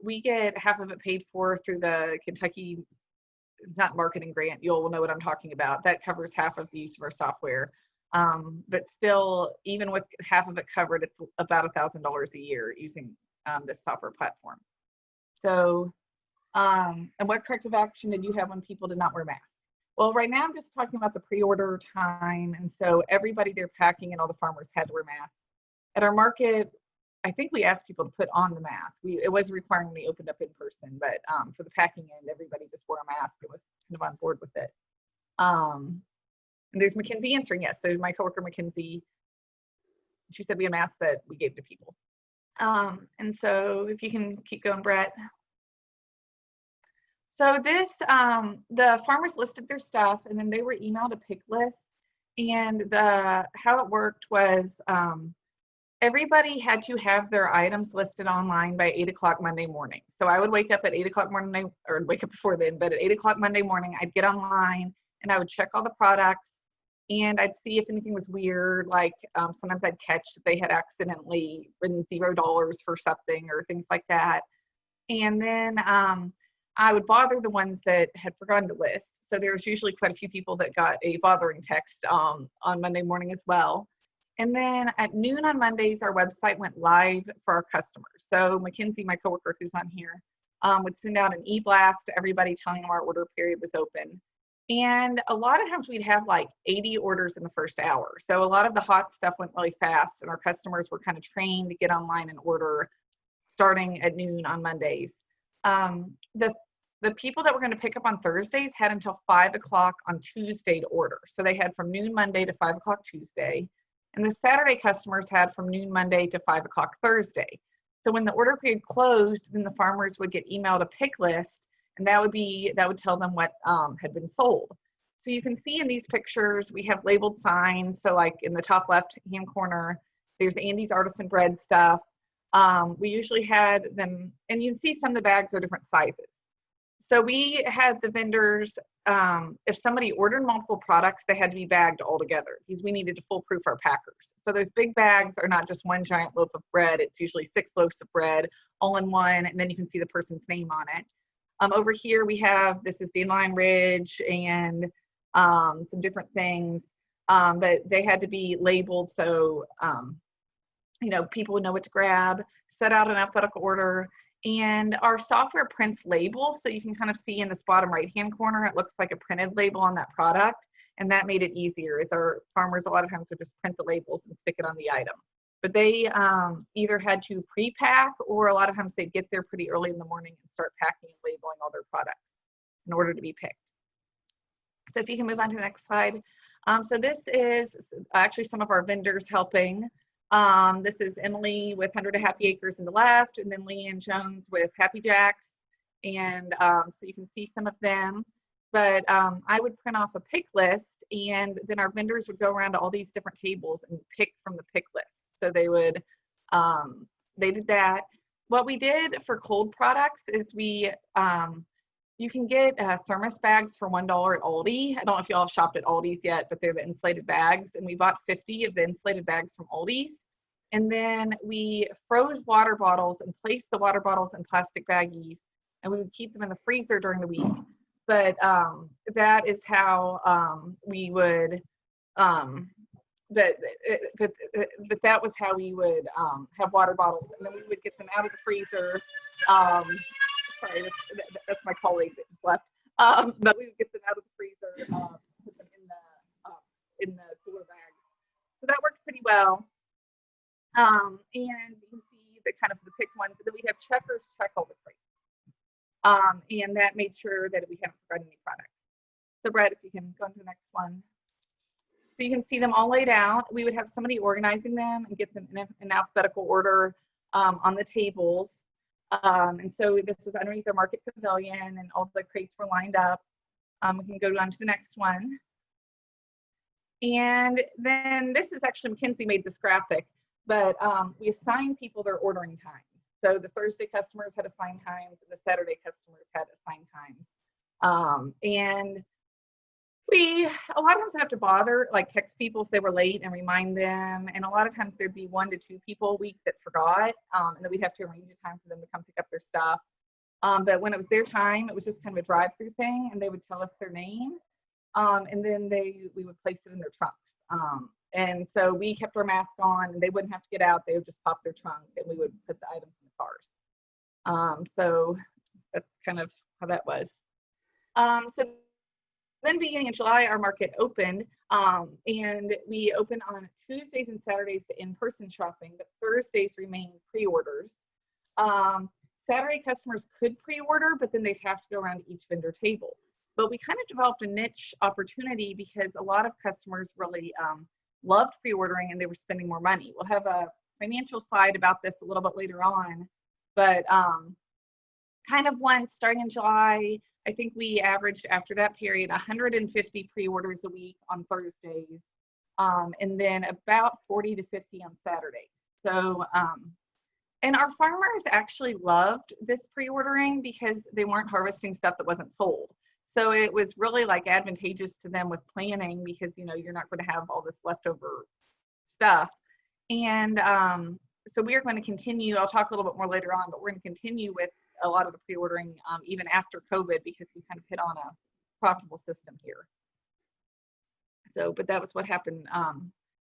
We get half of it paid for through the Kentucky, it's not marketing grant, you'll know what I'm talking about. That covers half of the use of our software. But still, even with half of it covered, it's about $1,000 a year using this software platform. So, and what corrective action did you have when people did not wear masks? Well, right now I'm just talking about the pre-order time. And so everybody there packing and all the farmers had to wear masks. At our market, I think we asked people to put on the mask. It was requiring we opened up in person, but for the packing end, everybody just wore a mask. It was kind of on board with it. And there's Mackenzie answering yes. So my coworker Mackenzie, she said we had masks that we gave to people. And so if you can keep going, Brett. So this, the farmers listed their stuff, and then they were emailed a pick list. And how it worked was, everybody had to have their items listed online by 8 o'clock Monday morning. So I would wake up at 8 o'clock morning, or wake up before then, but at 8 o'clock Monday morning, I'd get online and I would check all the products, and I'd see if anything was weird. Like sometimes I'd catch that they had accidentally written $0 for something or things like that. And then I would bother the ones that had forgotten to list. So there was usually quite a few people that got a bothering text on Monday morning as well. And then at noon on Mondays, our website went live for our customers. So Mackenzie, my coworker who's on here, would send out an e-blast to everybody telling them our order period was open. And a lot of times we'd have like 80 orders in the first hour. So a lot of the hot stuff went really fast, and our customers were kind of trained to get online and order starting at noon on Mondays. The people that were going to pick up on Thursdays had until 5 o'clock on Tuesday to order. So they had from noon Monday to 5 o'clock Tuesday. And the Saturday customers had from noon Monday to 5 o'clock Thursday. So when the order period closed, then the farmers would get emailed a pick list, and that would tell them what had been sold. So you can see in these pictures, we have labeled signs. So like in the top left-hand corner, there's Andy's Artisan Bread stuff. We usually had them, and you can see some of the bags are different sizes. So we had the vendors, if somebody ordered multiple products, they had to be bagged all together because we needed to foolproof our packers. So those big bags are not just one giant loaf of bread. It's usually 6 loaves of bread all in one, and then you can see the person's name on it. Over here we have, this is Dandelion Ridge and some different things, but they had to be labeled so people would know what to grab, set out in alphabetical order. And our software prints labels, so you can kind of see in this bottom right-hand corner, it looks like a printed label on that product, and that made it easier, as our farmers a lot of times would just print the labels and stick it on the item. But they either had to pre-pack, or a lot of times they'd get there pretty early in the morning and start packing and labeling all their products in order to be picked. So if you can move on to the next slide. So this is actually some of our vendors helping. This is Emily with 100 of Happy Acres in the left, and then Leanne Jones with Happy Jacks. And so you can see some of them. But I would print off a pick list, and then our vendors would go around to all these different tables and pick from the pick list. So they would, they did that. What we did for cold products is we, you can get thermos bags for $1 at Aldi. I don't know if y'all shopped at Aldi's yet, but they're the insulated bags. And we bought 50 of the insulated bags from Aldi's. And then we froze water bottles and placed the water bottles in plastic baggies. And we would keep them in the freezer during the week. But that is how we would, but that was how we would have water bottles. And then we would get them out of the freezer. Sorry, that's my colleague that just left. But we would get them out of the freezer, put them in the cooler bags. So that worked pretty well. And you can see the kind of the pick one. But then we'd have checkers check all the crates. And that made sure that we haven't forgotten any products. So Brett, if you can go to the next one. So you can see them all laid out. We would have somebody organizing them and get them in alphabetical order on the tables. And so this was underneath our market pavilion, and all the crates were lined up. We can go on to the next one. And then this is actually, Mackenzie made this graphic, but we assigned people their ordering times. So the Thursday customers had assigned times, and the Saturday customers had assigned times. And we, a lot of times, have to bother, like text people if they were late and remind them. And a lot of times there'd be 1 to 2 people a week that forgot, and then we'd have to arrange a time for them to come pick up their stuff. But when it was their time, it was just kind of a drive-through thing, and they would tell us their name, and then we would place it in their trunks. And so we kept our mask on, and they wouldn't have to get out. They would just pop their trunk, and we would put the items in the cars. So that's kind of how that was. So then beginning in July, our market opened, and we opened on Tuesdays and Saturdays to in-person shopping, but Thursdays remained pre-orders. Saturday customers could pre-order, but then they'd have to go around to each vendor table. But we kind of developed a niche opportunity because a lot of customers really loved pre-ordering, and they were spending more money. We'll have a financial slide about this a little bit later on, but kind of once starting in July, I think we averaged after that period 150 pre-orders a week on Thursdays, and then about 40 to 50 on Saturdays. So, and our farmers actually loved this pre-ordering because they weren't harvesting stuff that wasn't sold. So it was really like advantageous to them with planning because, you know, you're not going to have all this leftover stuff. And so we are going to continue, I'll talk a little bit more later on, but we're going to continue with a lot of the pre-ordering even after COVID because we kind of hit on a profitable system here. So, but that was what happened.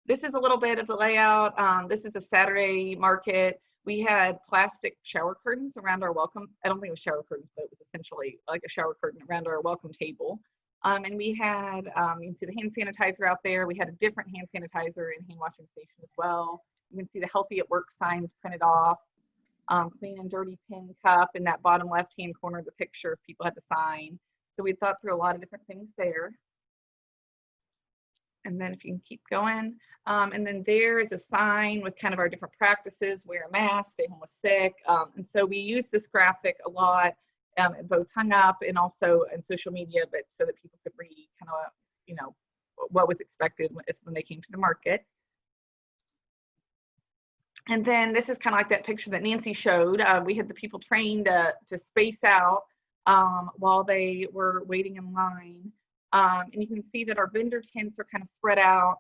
This is a little bit of the layout. This is a Saturday market. We had plastic shower curtains around our welcome. I don't think it was shower curtains, but it was essentially like a shower curtain around our welcome table. And we had, you can see the hand sanitizer out there. We had a different hand sanitizer and hand washing station as well. You can see the healthy at work signs printed off. Clean and dirty pin cup in that bottom left-hand corner of the picture if people had to sign. So we thought through a lot of different things there. And then if you can keep going. And then there is a sign with kind of our different practices, wear a mask, stay home with sick. And so we use this graphic a lot, both hung up and also in social media, but so that people could read kind of, you know, what was expected when they came to the market. And then this is kind of like that picture that Nancy showed. We had the people trained to space out while they were waiting in line. And you can see that our vendor tents are kind of spread out.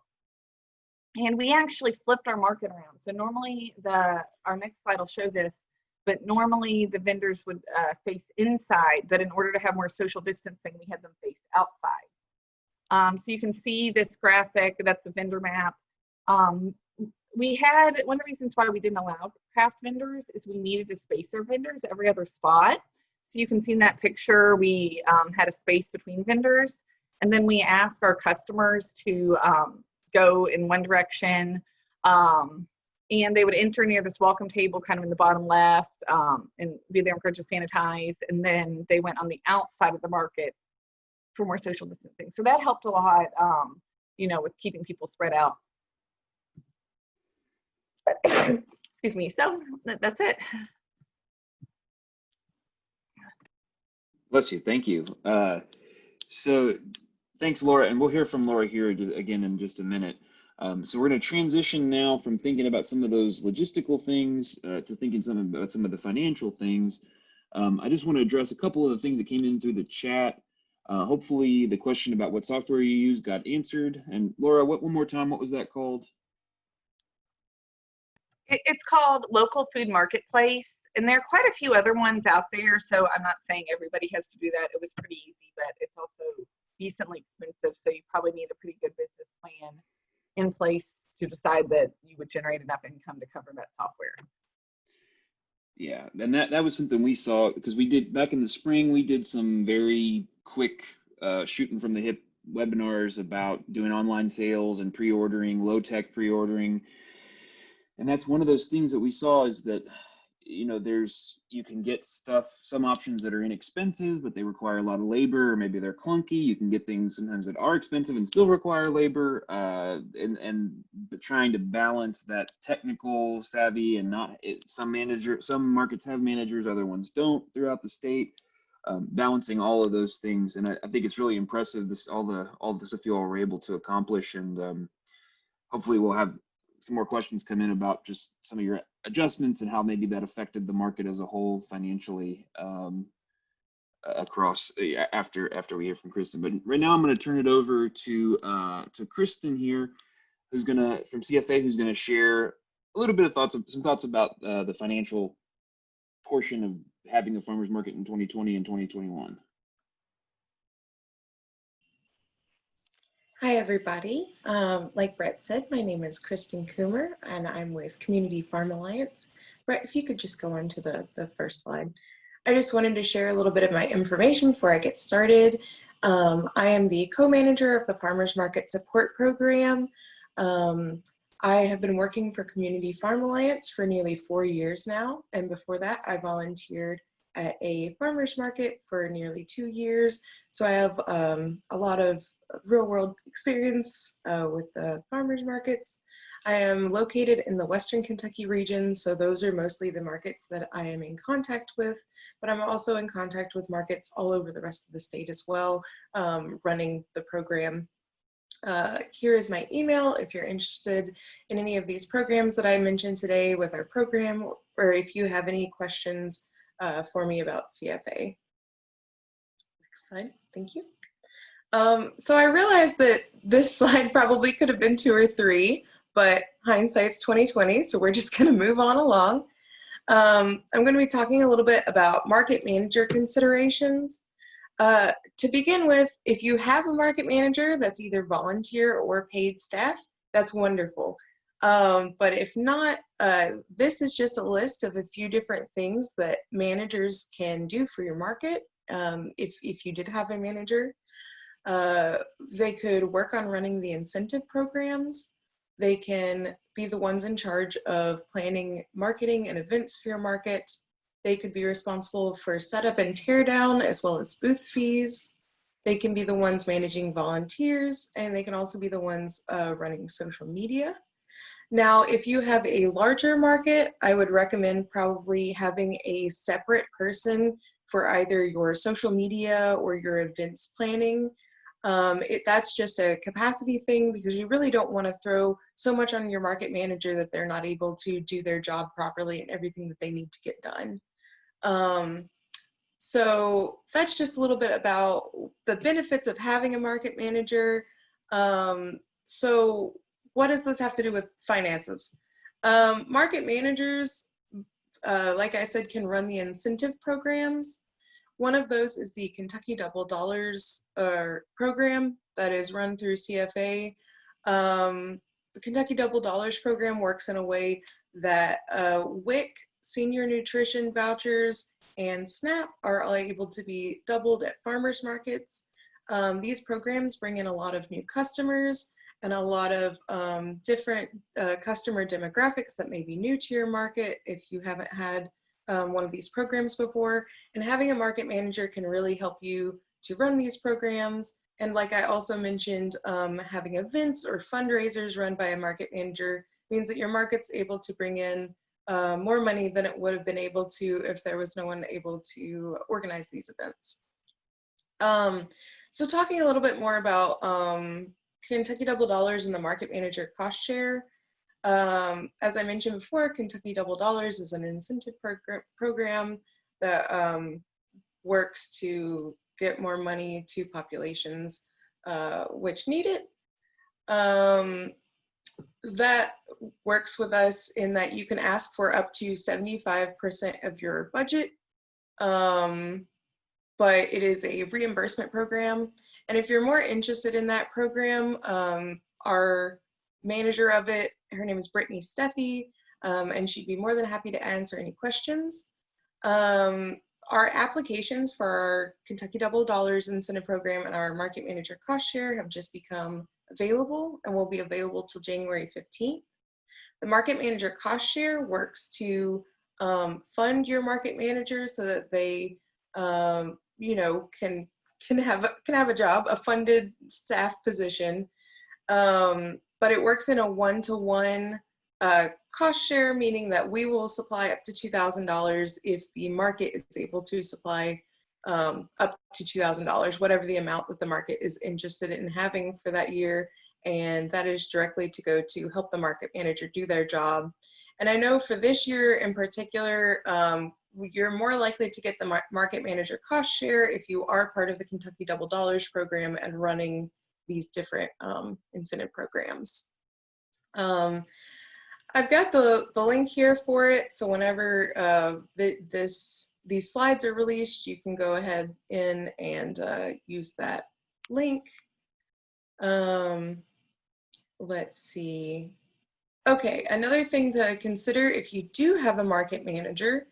And we actually flipped our market around. So normally our next slide will show this, but normally the vendors would face inside, but in order to have more social distancing, we had them face outside. So you can see this graphic, that's a vendor map. We had, one of the reasons why we didn't allow craft vendors is we needed to space our vendors every other spot. So you can see in that picture, we had a space between vendors, and then we asked our customers to go in one direction, and they would enter near this welcome table kind of in the bottom left, and be there encouraged to sanitize, and then they went on the outside of the market for more social distancing. So that helped a lot, you know, with keeping people spread out. Excuse me. So that's it. Bless you. Thank you. So thanks, Laura. And we'll hear from Laura here again in just a minute. So we're going to transition now from thinking about some of those logistical things to thinking about some of the financial things. I just want to address a couple of the things that came in through the chat. Hopefully the question about what software you use got answered. And Laura, one more time, what was that called? It's called Local Food Marketplace, and there are quite a few other ones out there. So I'm not saying everybody has to do that. It was pretty easy, but it's also decently expensive. So you probably need a pretty good business plan in place to decide that you would generate enough income to cover that software. Yeah, and that was something we saw because we did back in the spring, we did some very quick shooting from the hip webinars about doing online sales and pre-ordering, low-tech pre-ordering. And that's one of those things that we saw is that, you know, you can get some options that are inexpensive, but they require a lot of labor, or maybe they're clunky. You can get things sometimes that are expensive and still require labor, but trying to balance that technical savvy and some markets have managers, other ones don't throughout the state, balancing all of those things. And I think it's really impressive, all the stuff you all were able to accomplish. And hopefully we'll have some more questions come in about just some of your adjustments and how maybe that affected the market as a whole financially across after we hear from Kristen. But right now I'm going to turn it over to Kristen here, from CFA, who's going to share a little bit of some thoughts about the financial portion of having a farmers market in 2020 and 2021. Hi, everybody. Like Brett said, my name is Kristen Coomer, and I'm with Community Farm Alliance. Brett, if you could just go on to the first slide. I just wanted to share a little bit of my information before I get started. I am the co-manager of the Farmers Market Support Program. I have been working for Community Farm Alliance for nearly 4 years now, and before that, I volunteered at a farmers market for nearly 2 years. So I have a lot of real-world experience with the farmers markets. I am located in the Western Kentucky region, so those are mostly the markets that I am in contact with, but I'm also in contact with markets all over the rest of the state as well, running the program. Here is my email if you're interested in any of these programs that I mentioned today with our program, or if you have any questions for me about CFA. Next slide, thank you. So I realized that this slide probably could have been 2 or 3, but hindsight's 2020, so we're just going to move on along. I'm going to be talking a little bit about market manager considerations. To begin with, if you have a market manager that's either volunteer or paid staff, that's wonderful. But if not, this is just a list of a few different things that managers can do for your market if you did have a manager. They could work on running the incentive programs. They can be the ones in charge of planning marketing and events for your market. They could be responsible for setup and tear down as well as booth fees. They can be the ones managing volunteers, and they can also be the ones running social media. Now, if you have a larger market, I would recommend probably having a separate person for either your social media or your events planning. That's just a capacity thing because you really don't want to throw so much on your market manager that they're not able to do their job properly and everything that they need to get done. So that's just a little bit about the benefits of having a market manager. So what does this have to do with finances? Market managers, like I said, can run the incentive programs. One of those is the Kentucky Double Dollars program that is run through CFA. The Kentucky Double Dollars program works in a way that WIC, senior nutrition vouchers, and SNAP are all able to be doubled at farmers markets. These programs bring in a lot of new customers and a lot of different customer demographics that may be new to your market if you haven't had one of these programs before, and having a market manager can really help you to run these programs. And like I also mentioned, having events or fundraisers run by a market manager means that your market's able to bring in more money than it would have been able to if there was no one able to organize these events. So talking a little bit more about Kentucky Double Dollars and the market manager cost share. As I mentioned before, Kentucky Double Dollars is an incentive program that works to get more money to populations which need it. That works with us in that you can ask for up to 75% of your budget, but it is a reimbursement program. And if you're more interested in that program, our manager of it, her name is Brittany Steffi, and she'd be more than happy to answer any questions. Our applications for our Kentucky Double Dollars incentive program and our market manager cost share have just become available and will be available till January 15th. The market manager cost share works to fund your market manager so that they, you know, can have a job, a funded staff position, but it works in a one-to-one cost share, meaning that we will supply up to $2,000 if the market is able to supply up to $2,000, whatever the amount that the market is interested in having for that year. And that is directly to go to help the market manager do their job. And I know for this year in particular, you're more likely to get the market manager cost share if you are part of the Kentucky Double Dollars program and running these different incentive programs. I've got the link here for it, so whenever these slides are released, you can go ahead in and use that link. Let's see. Okay, another thing to consider if you do have a market manager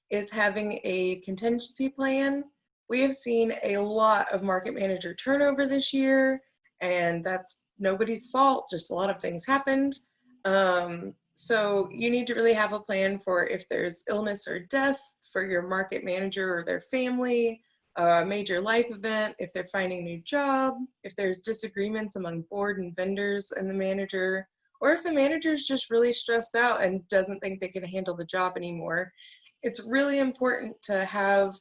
is having a contingency plan. We have seen a lot of market manager turnover this year, and that's nobody's fault, just a lot of things happened. So you need to really have a plan for if there's illness or death for your market manager or their family, a major life event, if they're finding a new job, if there's disagreements among board and vendors and the manager, or if the manager's just really stressed out and doesn't think they can handle the job anymore. It's really important to have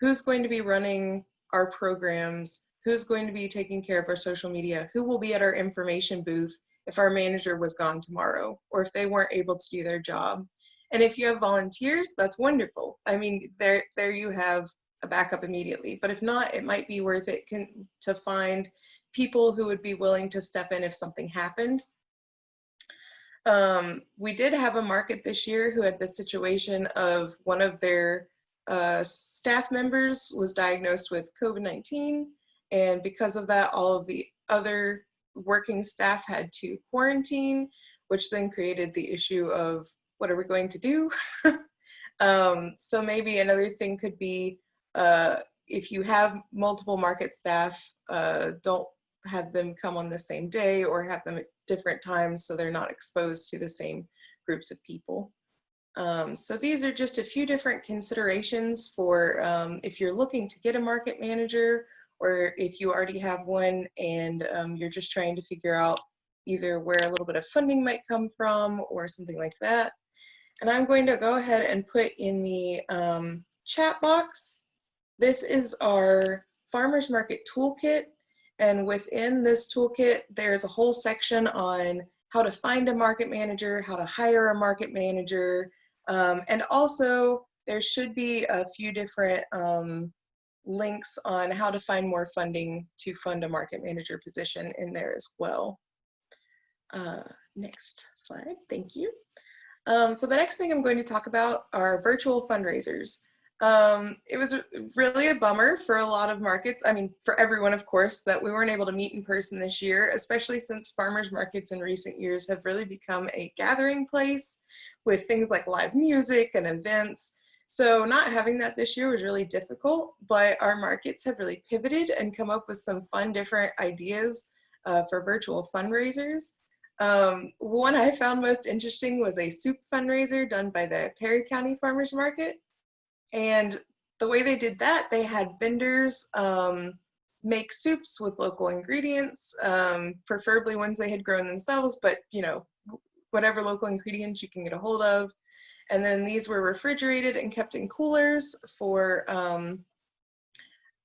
who's going to be running our programs, who's going to be taking care of our social media, who will be at our information booth if our manager was gone tomorrow, or if they weren't able to do their job. And if you have volunteers, that's wonderful. I mean, there you have a backup immediately. But if not, it might be worth it to find people who would be willing to step in if something happened. We did have a market this year who had the situation of one of their staff members was diagnosed with COVID-19, and because of that, all of the other working staff had to quarantine, which then created the issue of what are we going to do? So maybe another thing could be if you have multiple market staff, don't have them come on the same day or have them at different times so they're not exposed to the same groups of people. So these are just a few different considerations for if you're looking to get a market manager, or if you already have one and you're just trying to figure out either where a little bit of funding might come from or something like that. And I'm going to go ahead and put in the chat box. This is our Farmers Market Toolkit. And within this toolkit, there's a whole section on how to find a market manager, how to hire a market manager. And also there should be a few different links on how to find more funding to fund a market manager position in there as well. Next slide, thank you. So the next thing I'm going to talk about are virtual fundraisers. It was really a bummer for a lot of markets, I mean for everyone of course, that we weren't able to meet in person this year, especially since farmers markets in recent years have really become a gathering place with things like live music and events. So not having that this year was really difficult, but our markets have really pivoted and come up with some fun different ideas for virtual fundraisers. One I found most interesting was a soup fundraiser done by the Perry County Farmers Market. And the way they did that, they had vendors make soups with local ingredients, preferably ones they had grown themselves, but you know, whatever local ingredients you can get a hold of. And then these were refrigerated and kept in coolers for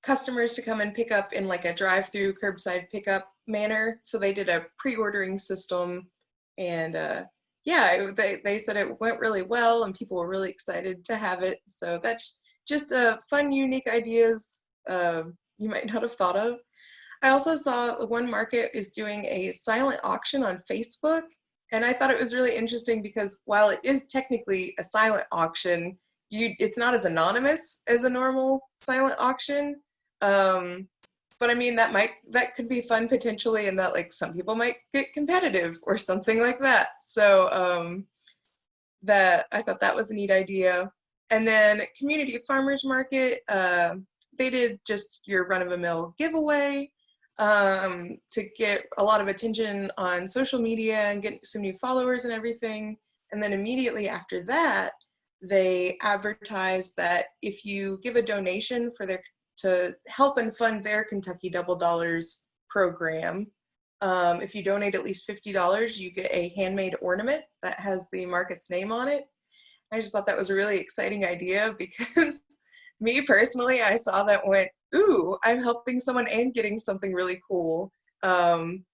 customers to come and pick up in like a drive-through curbside pickup manner. So they did a pre-ordering system, and yeah, they said it went really well and people were really excited to have it. So that's just fun, unique ideas you might not have thought of. I also saw one market is doing a silent auction on Facebook, and I thought it was really interesting because while it is technically a silent auction, it's not as anonymous as a normal silent auction. But I mean, that could be fun potentially, and that like some people might get competitive or something like that. So that I thought that was a neat idea. And then community farmers market, they did just your run-of-the-mill giveaway to get a lot of attention on social media and get some new followers and everything. And then immediately after that, they advertised that if you give a donation to help and fund their Kentucky Double Dollars program, if you donate at least $50, you get a handmade ornament that has the market's name on it. I just thought that was a really exciting idea because me personally, I saw that and went, ooh, I'm helping someone and getting something really cool.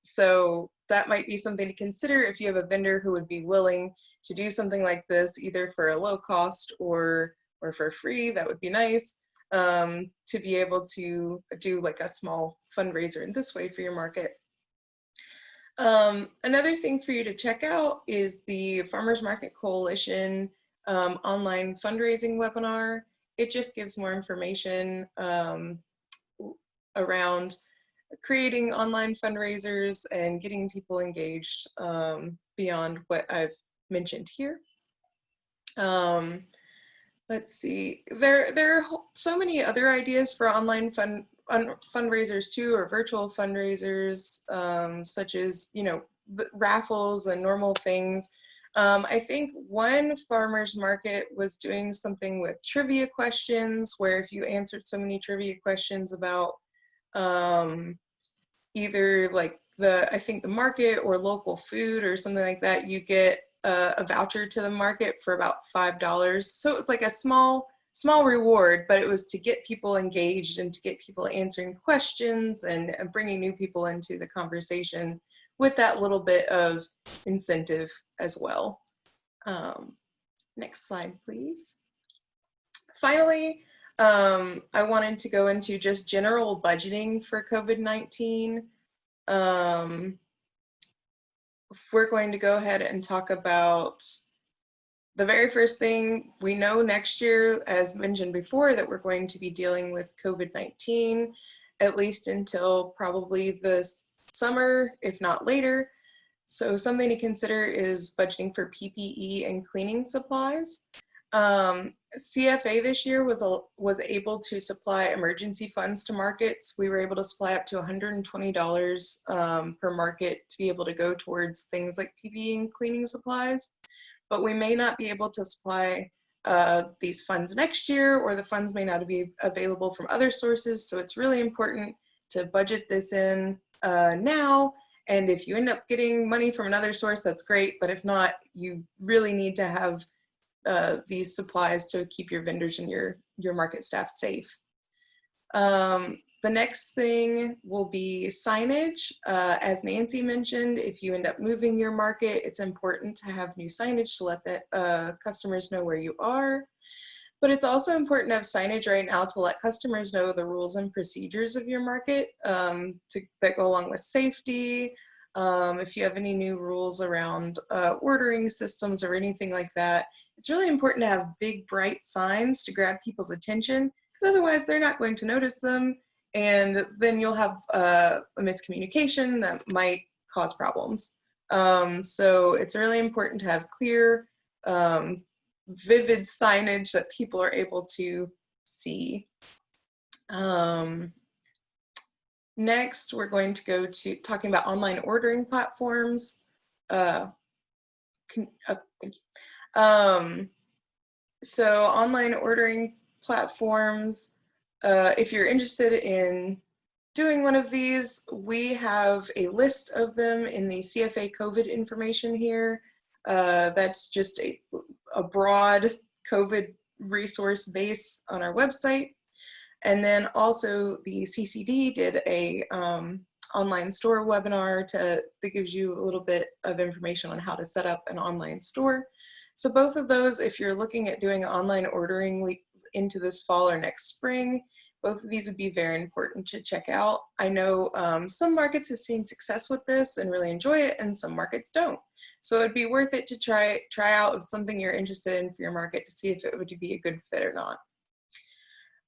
So that might be something to consider if you have a vendor who would be willing to do something like this, either for a low cost or for free. That would be nice, to be able to do like a small fundraiser in this way for your market. Another thing for you to check out is the Farmers Market Coalition online fundraising webinar. It just gives more information around creating online fundraisers and getting people engaged beyond what I've mentioned here. Let's see, there are so many other ideas for online fundraisers too, or virtual fundraisers, such as, you know, raffles and normal things. I think one farmer's market was doing something with trivia questions, where if you answered so many trivia questions about either like I think the market or local food or something like that, you get a voucher to the market for about $5. So it was like a small reward, but it was to get people engaged and to get people answering questions and bringing new people into the conversation with that little bit of incentive as well. Next slide, please. Finally, I wanted to go into just general budgeting for COVID-19. We're going to go ahead and talk about the very first thing. We know next year, as mentioned before, that we're going to be dealing with COVID-19, at least until probably the summer, if not later. So something to consider is budgeting for PPE and cleaning supplies. CFA this year was able to supply emergency funds to markets. We were able to supply up to $120 per market to be able to go towards things like PPE and cleaning supplies. But we may not be able to supply these funds next year, or the funds may not be available from other sources. So it's really important to budget this in now. And if you end up getting money from another source, that's great. But if not, you really need to have these supplies to keep your vendors and your market staff safe. The next thing will be signage. As Nancy mentioned, if you end up moving your market, it's important to have new signage to let the customers know where you are. But it's also important to have signage right now to let customers know the rules and procedures of your market that go along with safety. If you have any new rules around ordering systems or anything like that, it's really important to have big, bright signs to grab people's attention, because otherwise they're not going to notice them, and then you'll have a miscommunication that might cause problems. So it's really important to have clear, vivid signage that people are able to see. Next, we're going to go to talking about online ordering platforms. Thank you. So online ordering platforms, if you're interested in doing one of these, we have a list of them in the CFA COVID information here. That's just a broad COVID resource base on our website. And then also the CCD did a online store webinar that gives you a little bit of information on how to set up an online store. So both of those, if you're looking at doing online ordering into this fall or next spring, both of these would be very important to check out. I know some markets have seen success with this and really enjoy it, and some markets don't. So it'd be worth it to try out if something you're interested in for your market to see if it would be a good fit or not.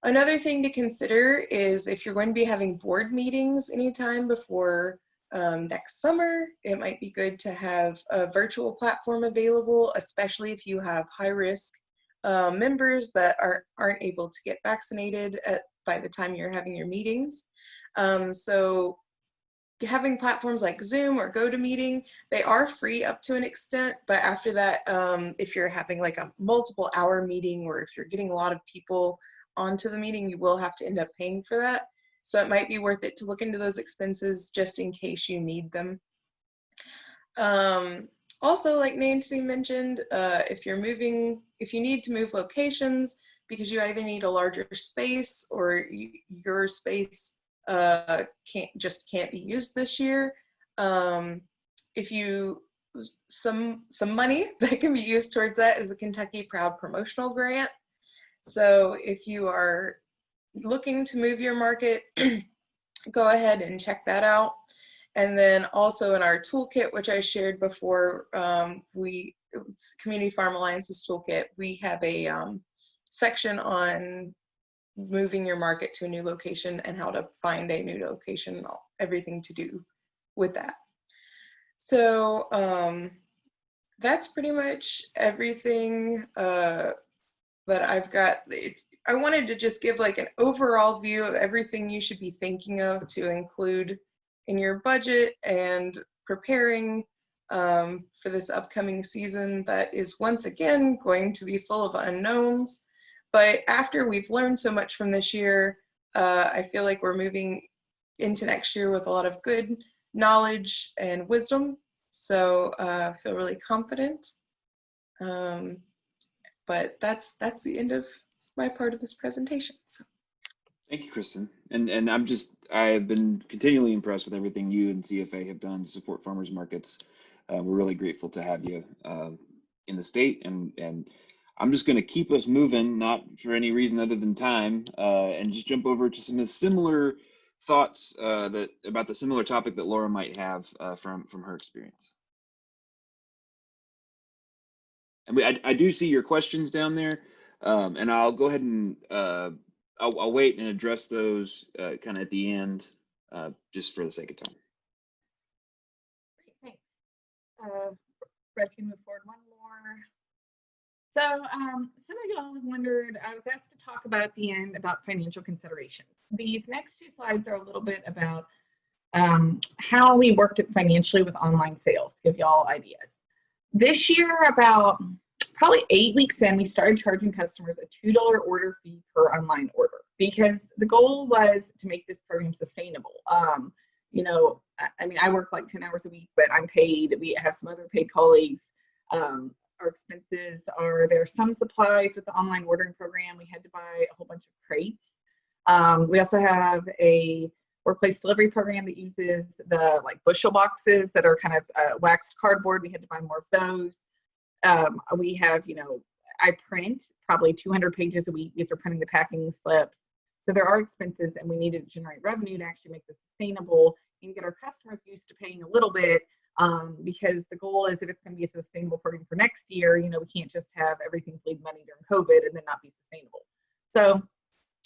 Another thing to consider is if you're going to be having board meetings anytime before next summer, it might be good to have a virtual platform available, especially if you have high-risk members that aren't able to get vaccinated by the time you're having your meetings. So having platforms like Zoom or GoToMeeting, they are free up to an extent, but after that, if you're having like a multiple hour meeting or if you're getting a lot of people onto the meeting, you will have to end up paying for that. So it might be worth it to look into those expenses just in case you need them. Also, like Nancy mentioned, if you need to move locations because you either need a larger space or your space can't be used this year, some money that can be used towards that is a Kentucky Proud promotional grant. So if you are looking to move your market, go ahead and check that out. And then also in our toolkit, which I shared before, Community Farm Alliance's toolkit, we have a section on moving your market to a new location and how to find a new location, everything to do with that. So that's pretty much everything that I've got. I wanted to just give like an overall view of everything you should be thinking of to include in your budget and preparing for this upcoming season that is once again going to be full of unknowns. But after we've learned so much from this year, I feel like we're moving into next year with a lot of good knowledge and wisdom. So I feel really confident. But that's the end of my part of this presentation. So. Thank you, Kristen. And I've been continually impressed with everything you and CFA have done to support farmers markets. We're really grateful to have you in the state, and I'm just going to keep us moving, not for any reason other than time, and just jump over to some similar thoughts about the similar topic that Laura might have from her experience. And I do see your questions down there, and I'll go ahead and I'll wait and address those kind of at the end, just for the sake of time. Great, thanks. Brett, can move forward one more. So some of y'all have wondered, I was asked to talk about at the end about financial considerations. These next two slides are a little bit about how we worked it financially with online sales, to give y'all ideas. This year, about probably 8 weeks in, we started charging customers a $2 order fee per online order because the goal was to make this program sustainable. You know, I mean, I work like 10 hours a week, but I'm paid. We have some other paid colleagues. Our expenses are, there are some supplies with the online ordering program. We had to buy a whole bunch of crates. We also have a workplace delivery program that uses the like bushel boxes that are kind of waxed cardboard. We had to buy more of those. We have, you know, I print probably 200 pages a week because we're printing the packing slips. So there are expenses, and we needed to generate revenue to actually make this sustainable and get our customers used to paying a little bit, because the goal is if it's going to be a sustainable program for next year, you know, we can't just have everything bleed money during COVID and then not be sustainable. So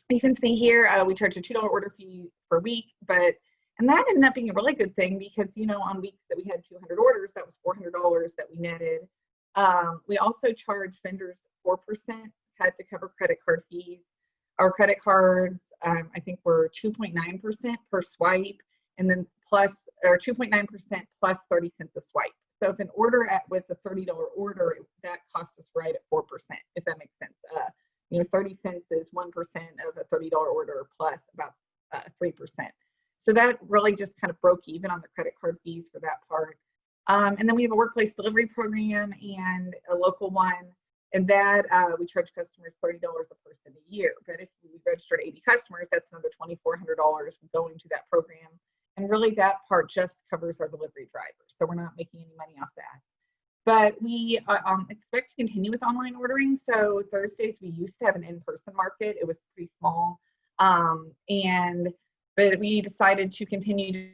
you can see here, we charge a $2 order fee per week, and that ended up being a really good thing because, you know, on weeks that we had 200 orders, that was $400 that we netted. We also charge vendors 4%, had to cover credit card fees. Our credit cards, I think were 2.9% per swipe, and then plus, or 2.9% plus 30 cents a swipe. So if an order was a $30 order, that cost us right at 4%, if that makes sense. 30 cents is 1% of a $30 order plus about 3%. So that really just kind of broke even on the credit card fees for that part. And then we have a workplace delivery program and a local one, and that we charge customers $30 a person a year. But if we registered 80 customers, that's another $2,400 going to that program. And really that part just covers our delivery drivers. So we're not making any money off that. But we expect to continue with online ordering. So Thursdays, we used to have an in-person market. It was pretty small. But we decided to continue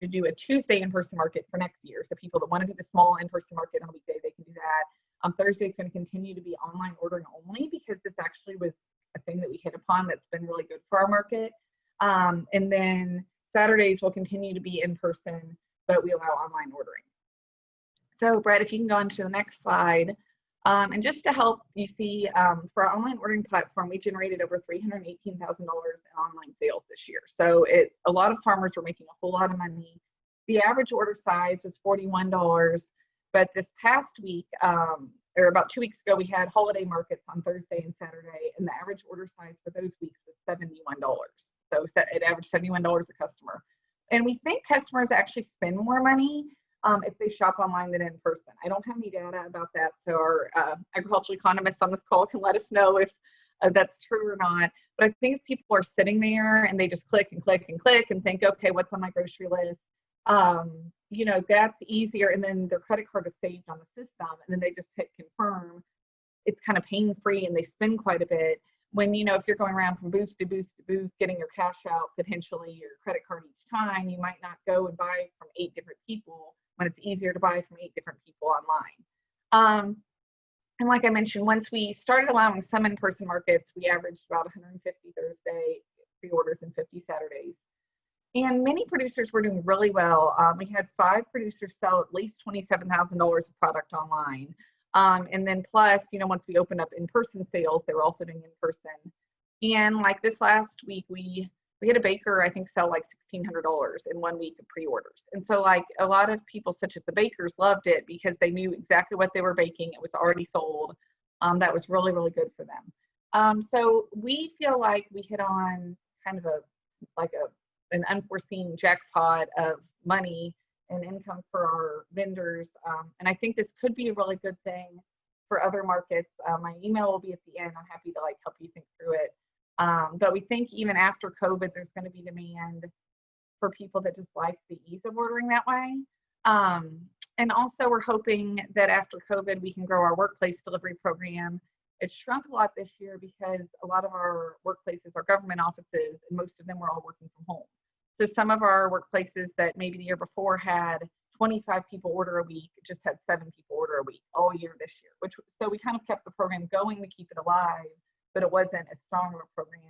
to do a Tuesday in-person market for next year. So people that want to do the small in-person market on a weekday, they can do that. Thursday is going to continue to be online ordering only because this actually was a thing that we hit upon that's been really good for our market. And then Saturdays will continue to be in person, but we allow online ordering. So Brett, if you can go on to the next slide. And just to help you see, for our online ordering platform, we generated over $318,000 in online sales this year. So a lot of farmers were making a whole lot of money. The average order size was $41, but this past week, or about 2 weeks ago, we had holiday markets on Thursday and Saturday, and the average order size for those weeks was $71. So it averaged $71 a customer. And we think customers actually spend more money if they shop online than in person. I don't have any data about that, so our agricultural economists on this call can let us know if that's true or not. But I think if people are sitting there and they just click and click and click and think, okay, what's on my grocery list? That's easier. And then their credit card is saved on the system, and then they just hit confirm. It's kind of pain-free, and they spend quite a bit. When, if you're going around from booth to booth to booth, getting your cash out, potentially your credit card each time, you might not go and buy from 8 different people when it's easier to buy from 8 different people online. And like I mentioned, once we started allowing some in-person markets, we averaged about 150 Thursday pre-orders and 50 Saturdays. And many producers were doing really well. We had 5 producers sell at least $27,000 of product online. And then plus, once we opened up in-person sales, they were also doing in-person. And like this last week, we had a baker, I think, sell like $1,600 in 1 week of pre-orders. And so like a lot of people, such as the bakers, loved it because they knew exactly what they were baking. It was already sold. That was really, really good for them. So we feel like we hit on kind of an unforeseen jackpot of money and income for our vendors. And I think this could be a really good thing for other markets. My email will be at the end. I'm happy to help you think through it. But we think even after COVID, there's going to be demand for people that just like the ease of ordering that way. And also we're hoping that after COVID, we can grow our workplace delivery program. It shrunk a lot this year because a lot of our workplaces are government offices, and most of them were all working from home. So some of our workplaces that maybe the year before had 25 people order a week just had 7 people order a week all year this year, so we kind of kept the program going to keep it alive, but it wasn't as strong of a program.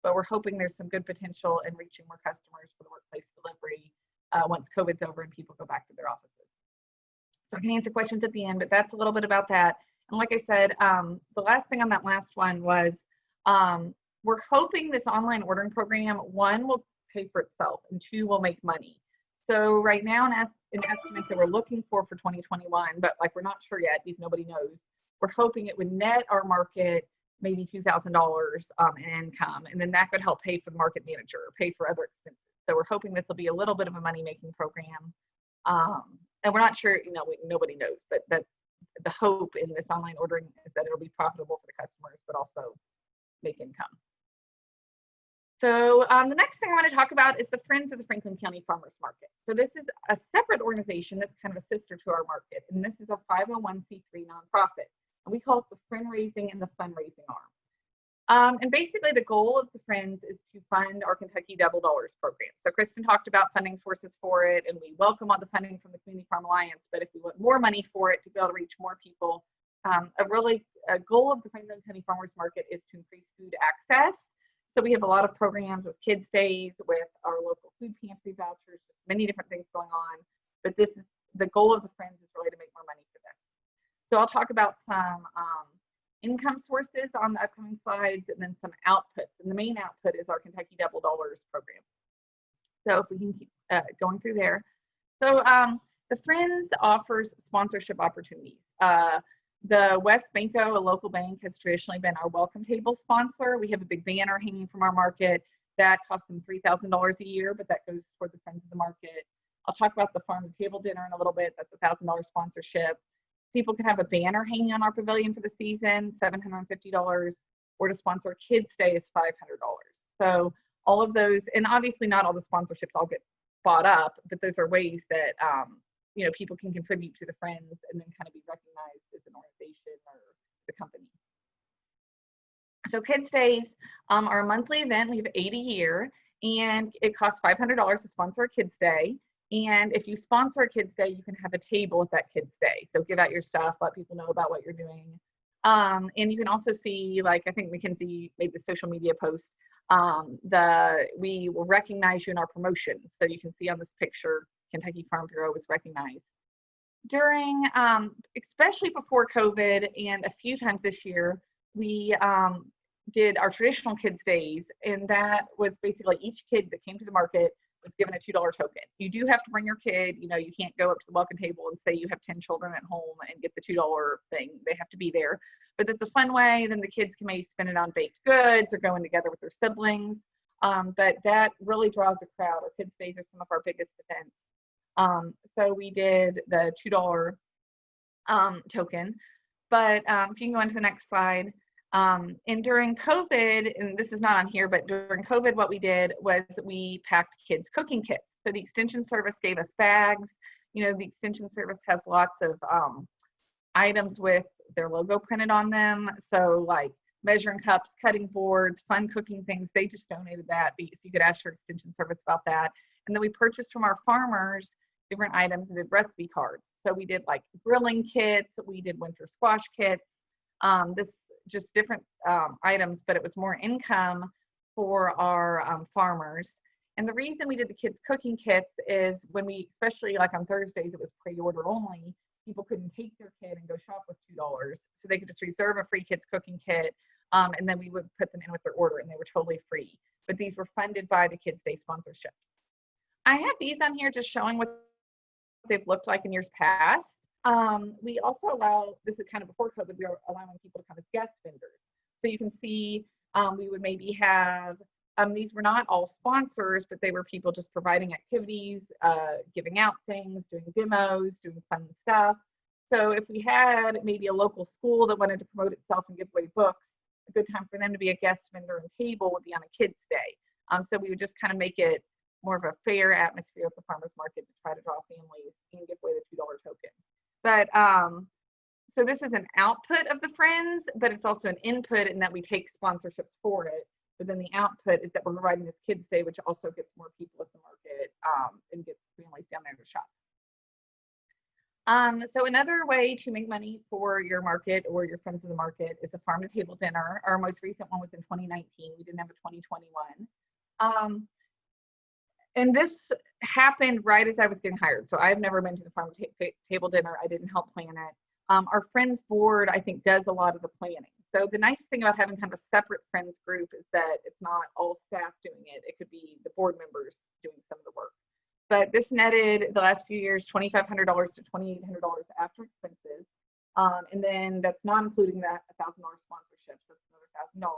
But we're hoping there's some good potential in reaching more customers for the workplace delivery once COVID's over and people go back to their offices. So I can answer questions at the end, but that's a little bit about that. And like I said, the last thing on that last one was we're hoping this online ordering program, 1, will pay for itself, and 2, will make money. So right now, an estimate that we're looking for 2021, but we're not sure yet because nobody knows. We're hoping it would net our market maybe $2,000 in income, and then that could help pay for the market manager or pay for other expenses. So we're hoping this will be a little bit of a money-making program. And we're not sure, nobody knows, but that's the hope in this online ordering is that it'll be profitable for the customers, but also make income. So the next thing I want to talk about is the Friends of the Franklin County Farmers Market. So this is a separate organization that's kind of a sister to our market, and this is a 501c3 nonprofit, and we call it the Fundraising and the Fundraising Arm. And basically the goal of the Friends is to fund our Kentucky Double Dollars program. So Kristen talked about funding sources for it, and we welcome all the funding from the Community Farm Alliance, but if we want more money for it to be able to reach more people, a goal of the Franklin County Farmers Market is to increase food access. So we have a lot of programs with kids' days, with our local food pantry vouchers, just many different things going on. But this is the goal of the Friends is really to make more money for this. So I'll talk about some income sources on the upcoming slides, and then some outputs. And the main output is our Kentucky Double Dollars program. So if we can keep going through there. So the Friends offers sponsorship opportunities. The West Banco, a local bank, has traditionally been our welcome table sponsor. We have a big banner hanging from our market that costs them $3,000 a year, but that goes toward the Friends of the Market. I'll talk about the farm to table dinner in a little bit. That's $1,000 sponsorship. People can have a banner hanging on our pavilion for the season, $750, or to sponsor Kids Day is $500. So all of those, and obviously not all the sponsorships all get bought up, but those are ways that you know, people can contribute to the Friends and then kind of be recognized as an organization or the company. So Kids Days are a monthly event. We have 8 a year, and it costs $500 to sponsor a Kids Day. And if you sponsor a Kids Day, you can have a table at that Kids Day. So give out your stuff, let people know about what you're doing. And you can also see, like, I think Mackenzie made the social media post, we will recognize you in our promotions. So you can see on this picture, Kentucky Farm Bureau was recognized. During, especially before COVID and a few times this year, we did our traditional Kids Days, and that was basically each kid that came to the market was given a $2 token. You do have to bring your kid. You know, you can't go up to the welcome table and say you have 10 children at home and get the $2 thing. They have to be there. But it's a fun way. Then the kids can maybe spend it on baked goods or going together with their siblings. But that really draws a crowd. Our Kids Days are some of our biggest events. So we did the $2 token. But if you can go on to the next slide. And during COVID, and this is not on here, but during COVID, what we did was we packed kids' cooking kits. So the Extension Service gave us bags. You know, the Extension Service has lots of items with their logo printed on them. So like measuring cups, cutting boards, fun cooking things, they just donated that. So you could ask your Extension Service about that. And then we purchased from our farmers different items and did recipe cards. So we did like grilling kits, we did winter squash kits, just different items, but it was more income for our farmers. And the reason we did the kids cooking kits is when we, especially like on Thursdays, it was pre-order only. People couldn't take their kid and go shop with $2. So they could just reserve a free kids cooking kit. And then we would put them in with their order and they were totally free. But these were funded by the Kids Day sponsorship. I have these on here just showing what they've looked like in years past. We also allow, this is kind of before COVID, we were allowing people to come as guest vendors. So you can see we would maybe have, these were not all sponsors, but they were people just providing activities, giving out things, doing demos, doing fun stuff. So if we had maybe a local school that wanted to promote itself and give away books, a good time for them to be a guest vendor and table would be on a Kids Day. So we would just kind of make it more of a fair atmosphere at the farmers market to try to draw families and give away the $2 token. But so this is an output of the Friends, but it's also an input in that we take sponsorships for it. But then the output is that we're providing this Kids Day, which also gets more people at the market and gets families down there to shop. So another way to make money for your market or your Friends of the Market is a farm to table dinner. Our most recent one was in 2019. We didn't have a 2021. And this happened right as I was getting hired. So I've never been to the farm table dinner. I didn't help plan it. Our Friends board, I think, does a lot of the planning. So the nice thing about having kind of a separate Friends group is that it's not all staff doing it. It could be the board members doing some of the work. But this netted the last few years, $2,500 to $2,800 after expenses. And then that's not including that $1,000 sponsorship, so it's another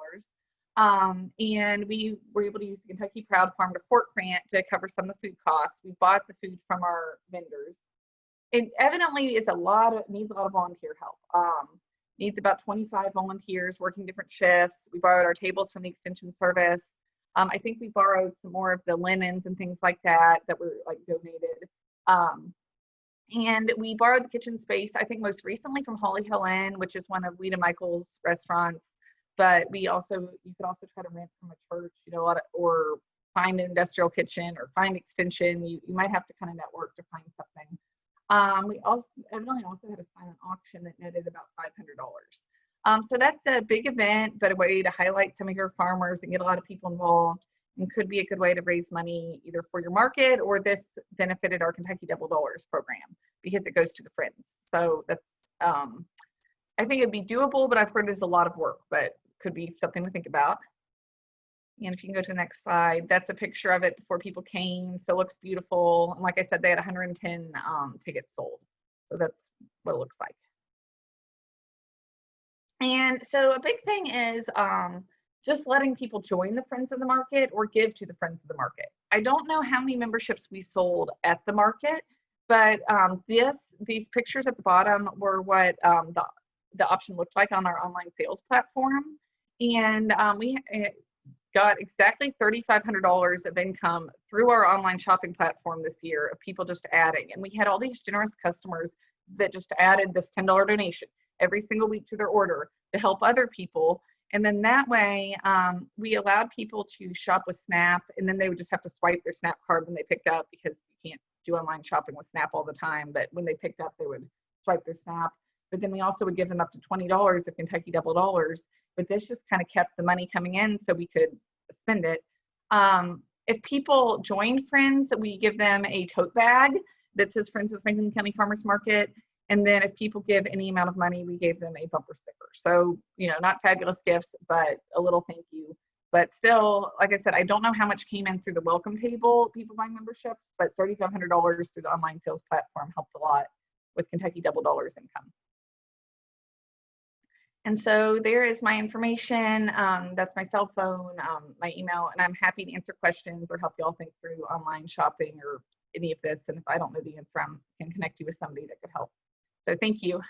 $1,000. And we were able to use the Kentucky Proud Farm to Fork grant to cover some of the food costs. We bought the food from our vendors. It evidently is needs a lot of volunteer help. Needs about 25 volunteers working different shifts. We borrowed our tables from the Extension Service. I think we borrowed some more of the linens and things like that were like donated. And we borrowed the kitchen space, I think most recently from Holly Hill Inn, which is one of Weed & Michael's restaurants. But you could also try to rent from a church, or find an industrial kitchen or find Extension. You might have to kind of network to find something. We evidently also had a silent auction that netted about $500. So that's a big event, but a way to highlight some of your farmers and get a lot of people involved, and could be a good way to raise money either for your market, or this benefited our Kentucky Double Dollars program because it goes to the Friends. So that's, I think it'd be doable, but I've heard there's a lot of work, but could be something to think about. And if you can go to the next slide, that's a picture of it before people came. So it looks beautiful. And like I said, they had 110 tickets sold. So that's what it looks like. And so a big thing is just letting people join the Friends of the Market or give to the Friends of the Market. I don't know how many memberships we sold at the market, but these pictures at the bottom were what the option looked like on our online sales platform. And we got exactly $3,500 of income through our online shopping platform this year of people just adding. And we had all these generous customers that just added this $10 donation every single week to their order to help other people. And then that way, we allowed people to shop with Snap, and then they would just have to swipe their Snap card when they picked up, because you can't do online shopping with Snap all the time. But when they picked up, they would swipe their Snap. But then we also would give them up to $20 of Kentucky Double Dollars. But this just kind of kept the money coming in so we could spend it. If people join Friends, we give them a tote bag that says Friends of Franklin County Farmers Market. And then if people give any amount of money, we gave them a bumper sticker. So, you know, not fabulous gifts, but a little thank you. But still, like I said, I don't know how much came in through the welcome table, people buying memberships, but $3,500 through the online sales platform helped a lot with Kentucky Double Dollars income. And so there is my information. That's my cell phone, my email, and I'm happy to answer questions or help you all think through online shopping or any of this. And if I don't know the answer, I can connect you with somebody that could help. So thank you.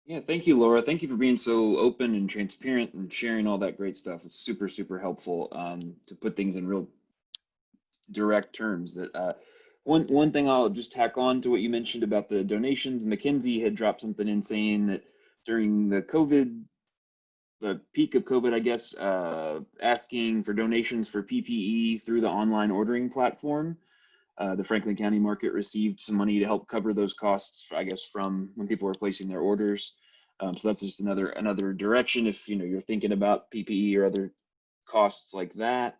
Yeah, thank you, Laura. Thank you for being so open and transparent and sharing all that great stuff. It's super, super helpful to put things in real direct terms. That one thing I'll just tack on to what you mentioned about the donations. Mackenzie had dropped something in saying that during the peak of COVID, I guess, asking for donations for PPE through the online ordering platform. The Franklin County market received some money to help cover those costs, I guess, from when people were placing their orders. So that's just another direction if you're thinking about PPE or other costs like that.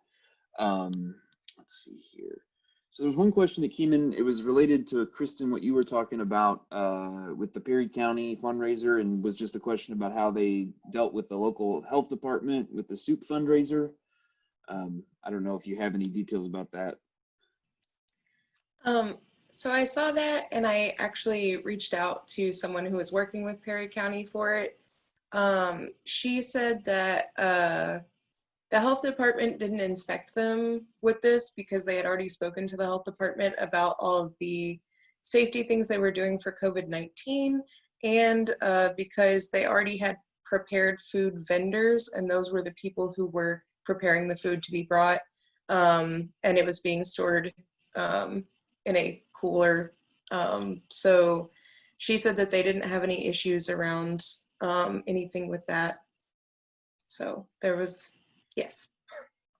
Let's see here. So there's one question that came in. It was related to, Kristen, what you were talking about with the Perry County fundraiser, and was just a question about how they dealt with the local health department with the soup fundraiser. I don't know if you have any details about that. So I saw that, and I actually reached out to someone who was working with Perry County for it. She said that the health department didn't inspect them with this because they had already spoken to the health department about all of the safety things they were doing for COVID-19, and because they already had prepared food vendors, and those were the people who were preparing the food to be brought, and it was being stored in a cooler. So she said that they didn't have any issues around anything with that. So there was, yes.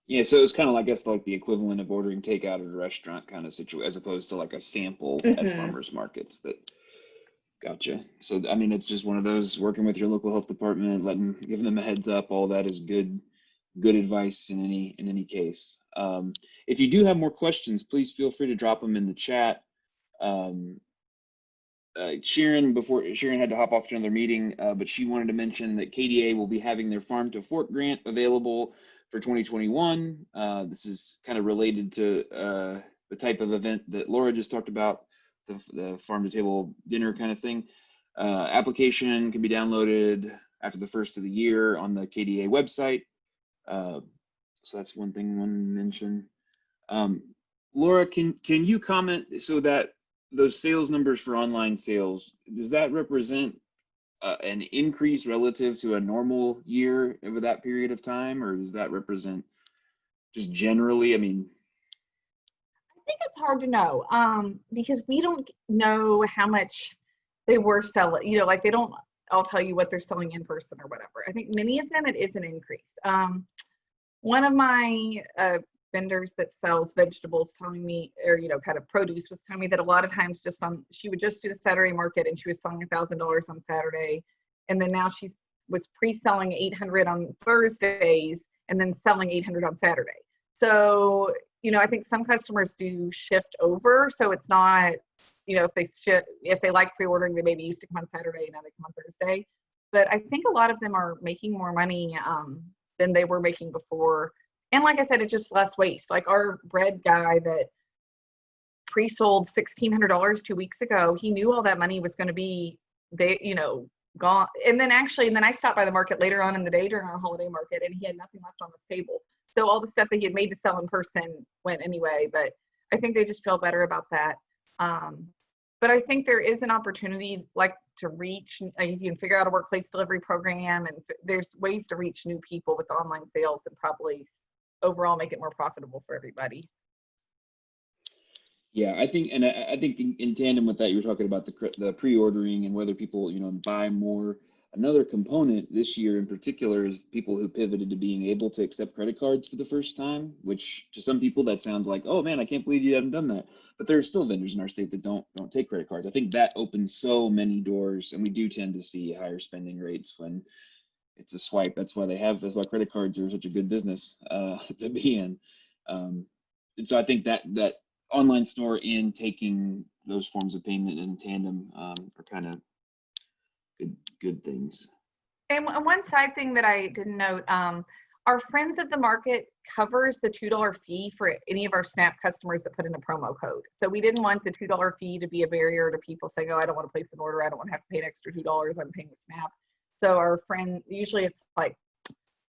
Yeah, so it's kind of, I guess, like the equivalent of ordering takeout at a restaurant kind of situation, as opposed to like a sample at farmers markets. Gotcha. So I mean, it's just one of those, working with your local health department, giving them a heads up. All that is good advice in any case. If you do have more questions, please feel free to drop them in the chat. Sharon had to hop off to another meeting, but she wanted to mention that KDA will be having their Farm to Fork grant available for 2021. This is kind of related to the type of event that Laura just talked about, the farm to table dinner kind of thing. Application can be downloaded after the first of the year on the KDA website. So that's one thing I want to mention. Laura, can you comment, so that those sales numbers for online sales, does that represent an increase relative to a normal year over that period of time, or does that represent just generally? I mean, I think it's hard to know because we don't know how much they were selling, like they don't all tell you what they're selling in person or whatever. I think many of them, it is an increase. One of my vendors that sells vegetables telling me, or kind of produce, was telling me that a lot of times she would just do the Saturday market and she was selling $1,000 on Saturday, and then now she was pre-selling 800 on Thursdays and then selling 800 on Saturday. So I think some customers do shift over, so it's not, if they like pre-ordering, they maybe used to come on Saturday, now they come on Thursday. But I think a lot of them are making more money than they were making before. And like I said, it's just less waste. Like our bread guy that pre-sold $1,600 2 weeks ago, he knew all that money was going to be, gone. And then I stopped by the market later on in the day during our holiday market, and he had nothing left on his table. So all the stuff that he had made to sell in person went anyway, but I think they just feel better about that. But I think there is an opportunity like to reach, you can figure out a workplace delivery program, and there's ways to reach new people with online sales and probably overall make it more profitable for everybody. Yeah, I think, and I think in tandem with that, you were talking about the pre-ordering and whether people, buy more. Another component this year in particular is people who pivoted to being able to accept credit cards for the first time, which to some people that sounds like, oh man, I can't believe you haven't done that. But there are still vendors in our state that don't take credit cards. I think that opens so many doors, and we do tend to see higher spending rates when it's a swipe. That's why credit cards are such a good business to be in. And so I think that online store and taking those forms of payment in tandem are kind of good things. And one side thing that I didn't note, our Friends at the Market covers the $2 fee for any of our SNAP customers that put in a promo code. So we didn't want the $2 fee to be a barrier to people saying, oh, I don't want to place an order, I don't want to have to pay an extra $2, I'm paying with SNAP. So our friend, usually it's like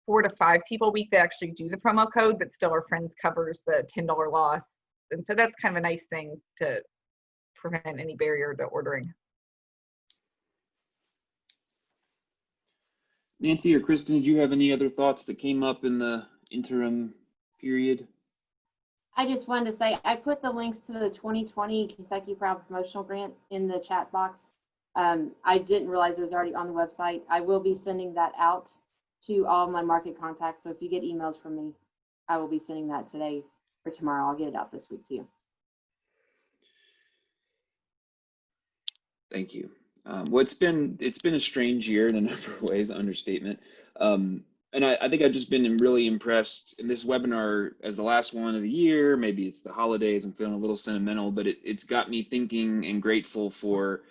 4 to 5 people a week that actually do the promo code, but still our Friends covers the $10 loss. And so that's kind of a nice thing to prevent any barrier to ordering. Nancy or Kristen, did you have any other thoughts that came up in the interim period? I just wanted to say, I put the links to the 2020 Kentucky Proud Promotional Grant in the chat box. I didn't realize it was already on the website. I will be sending that out to all of my market contacts. So if you get emails from me, I will be sending that today or tomorrow. I'll get it out this week to you. Thank you. Well, it's been a strange year in a number of ways, understatement. And I think I've just been really impressed in this webinar as the last one of the year. Maybe it's the holidays, I'm feeling a little sentimental, but it's got me thinking and grateful for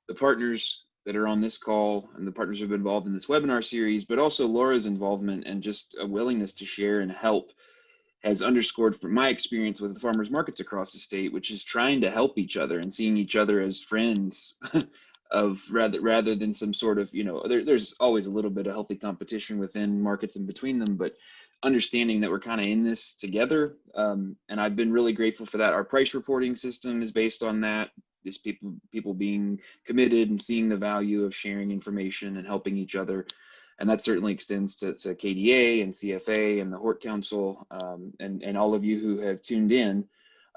the partners that are on this call and the partners who have been involved in this webinar series, but also Laura's involvement and just a willingness to share and help has underscored from my experience with the farmers markets across the state, which is trying to help each other and seeing each other as friends of rather than some sort of, there's always a little bit of healthy competition within markets and between them, but understanding that we're kind of in this together. And I've been really grateful for that. Our price reporting system is based on that. This people being committed and seeing the value of sharing information and helping each other. And that certainly extends to KDA and CFA and the Hort Council and all of you who have tuned in.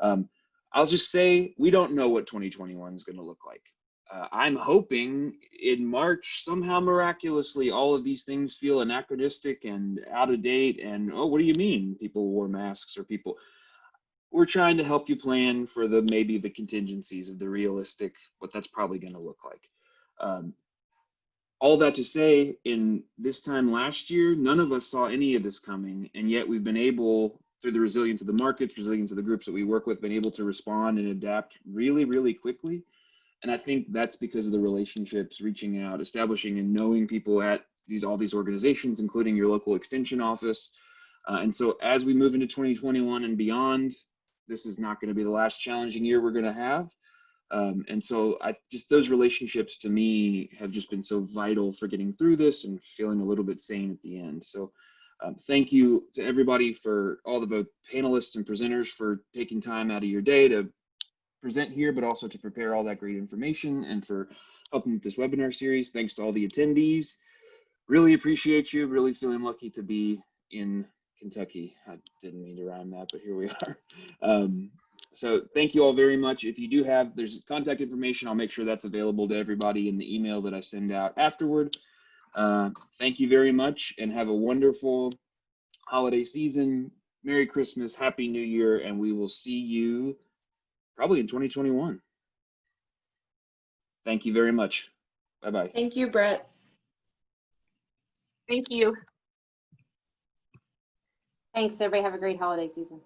I'll just say, we don't know what 2021 is going to look like. I'm hoping in March, somehow miraculously, all of these things feel anachronistic and out of date. And, oh, what do you mean people wore masks or people? We're trying to help you plan for maybe the contingencies of the realistic, what that's probably going to look like. All that to say, in this time last year, none of us saw any of this coming, and yet we've been able, through the resilience of the markets, resilience of the groups that we work with, been able to respond and adapt really, really quickly. And I think that's because of the relationships, reaching out, establishing and knowing people at all these organizations, including your local extension office. And so as we move into 2021 and beyond, this is not going to be the last challenging year we're going to have. And so those relationships to me have just been so vital for getting through this and feeling a little bit sane at the end. So thank you to everybody, for all the both panelists and presenters, for taking time out of your day to present here, but also to prepare all that great information and for helping with this webinar series. Thanks to all the attendees. Really appreciate you. Really feeling lucky to be in Kentucky. I didn't mean to rhyme that, but here we are. So thank you all very much. If you do there's contact information, I'll make sure that's available to everybody in the email that I send out afterward. Thank you very much and have a wonderful holiday season. Merry Christmas, Happy New Year, and we will see you probably in 2021. Thank you very much. Bye-bye. Thank you, Brett. Thank you. Thanks, everybody. Have a great holiday season.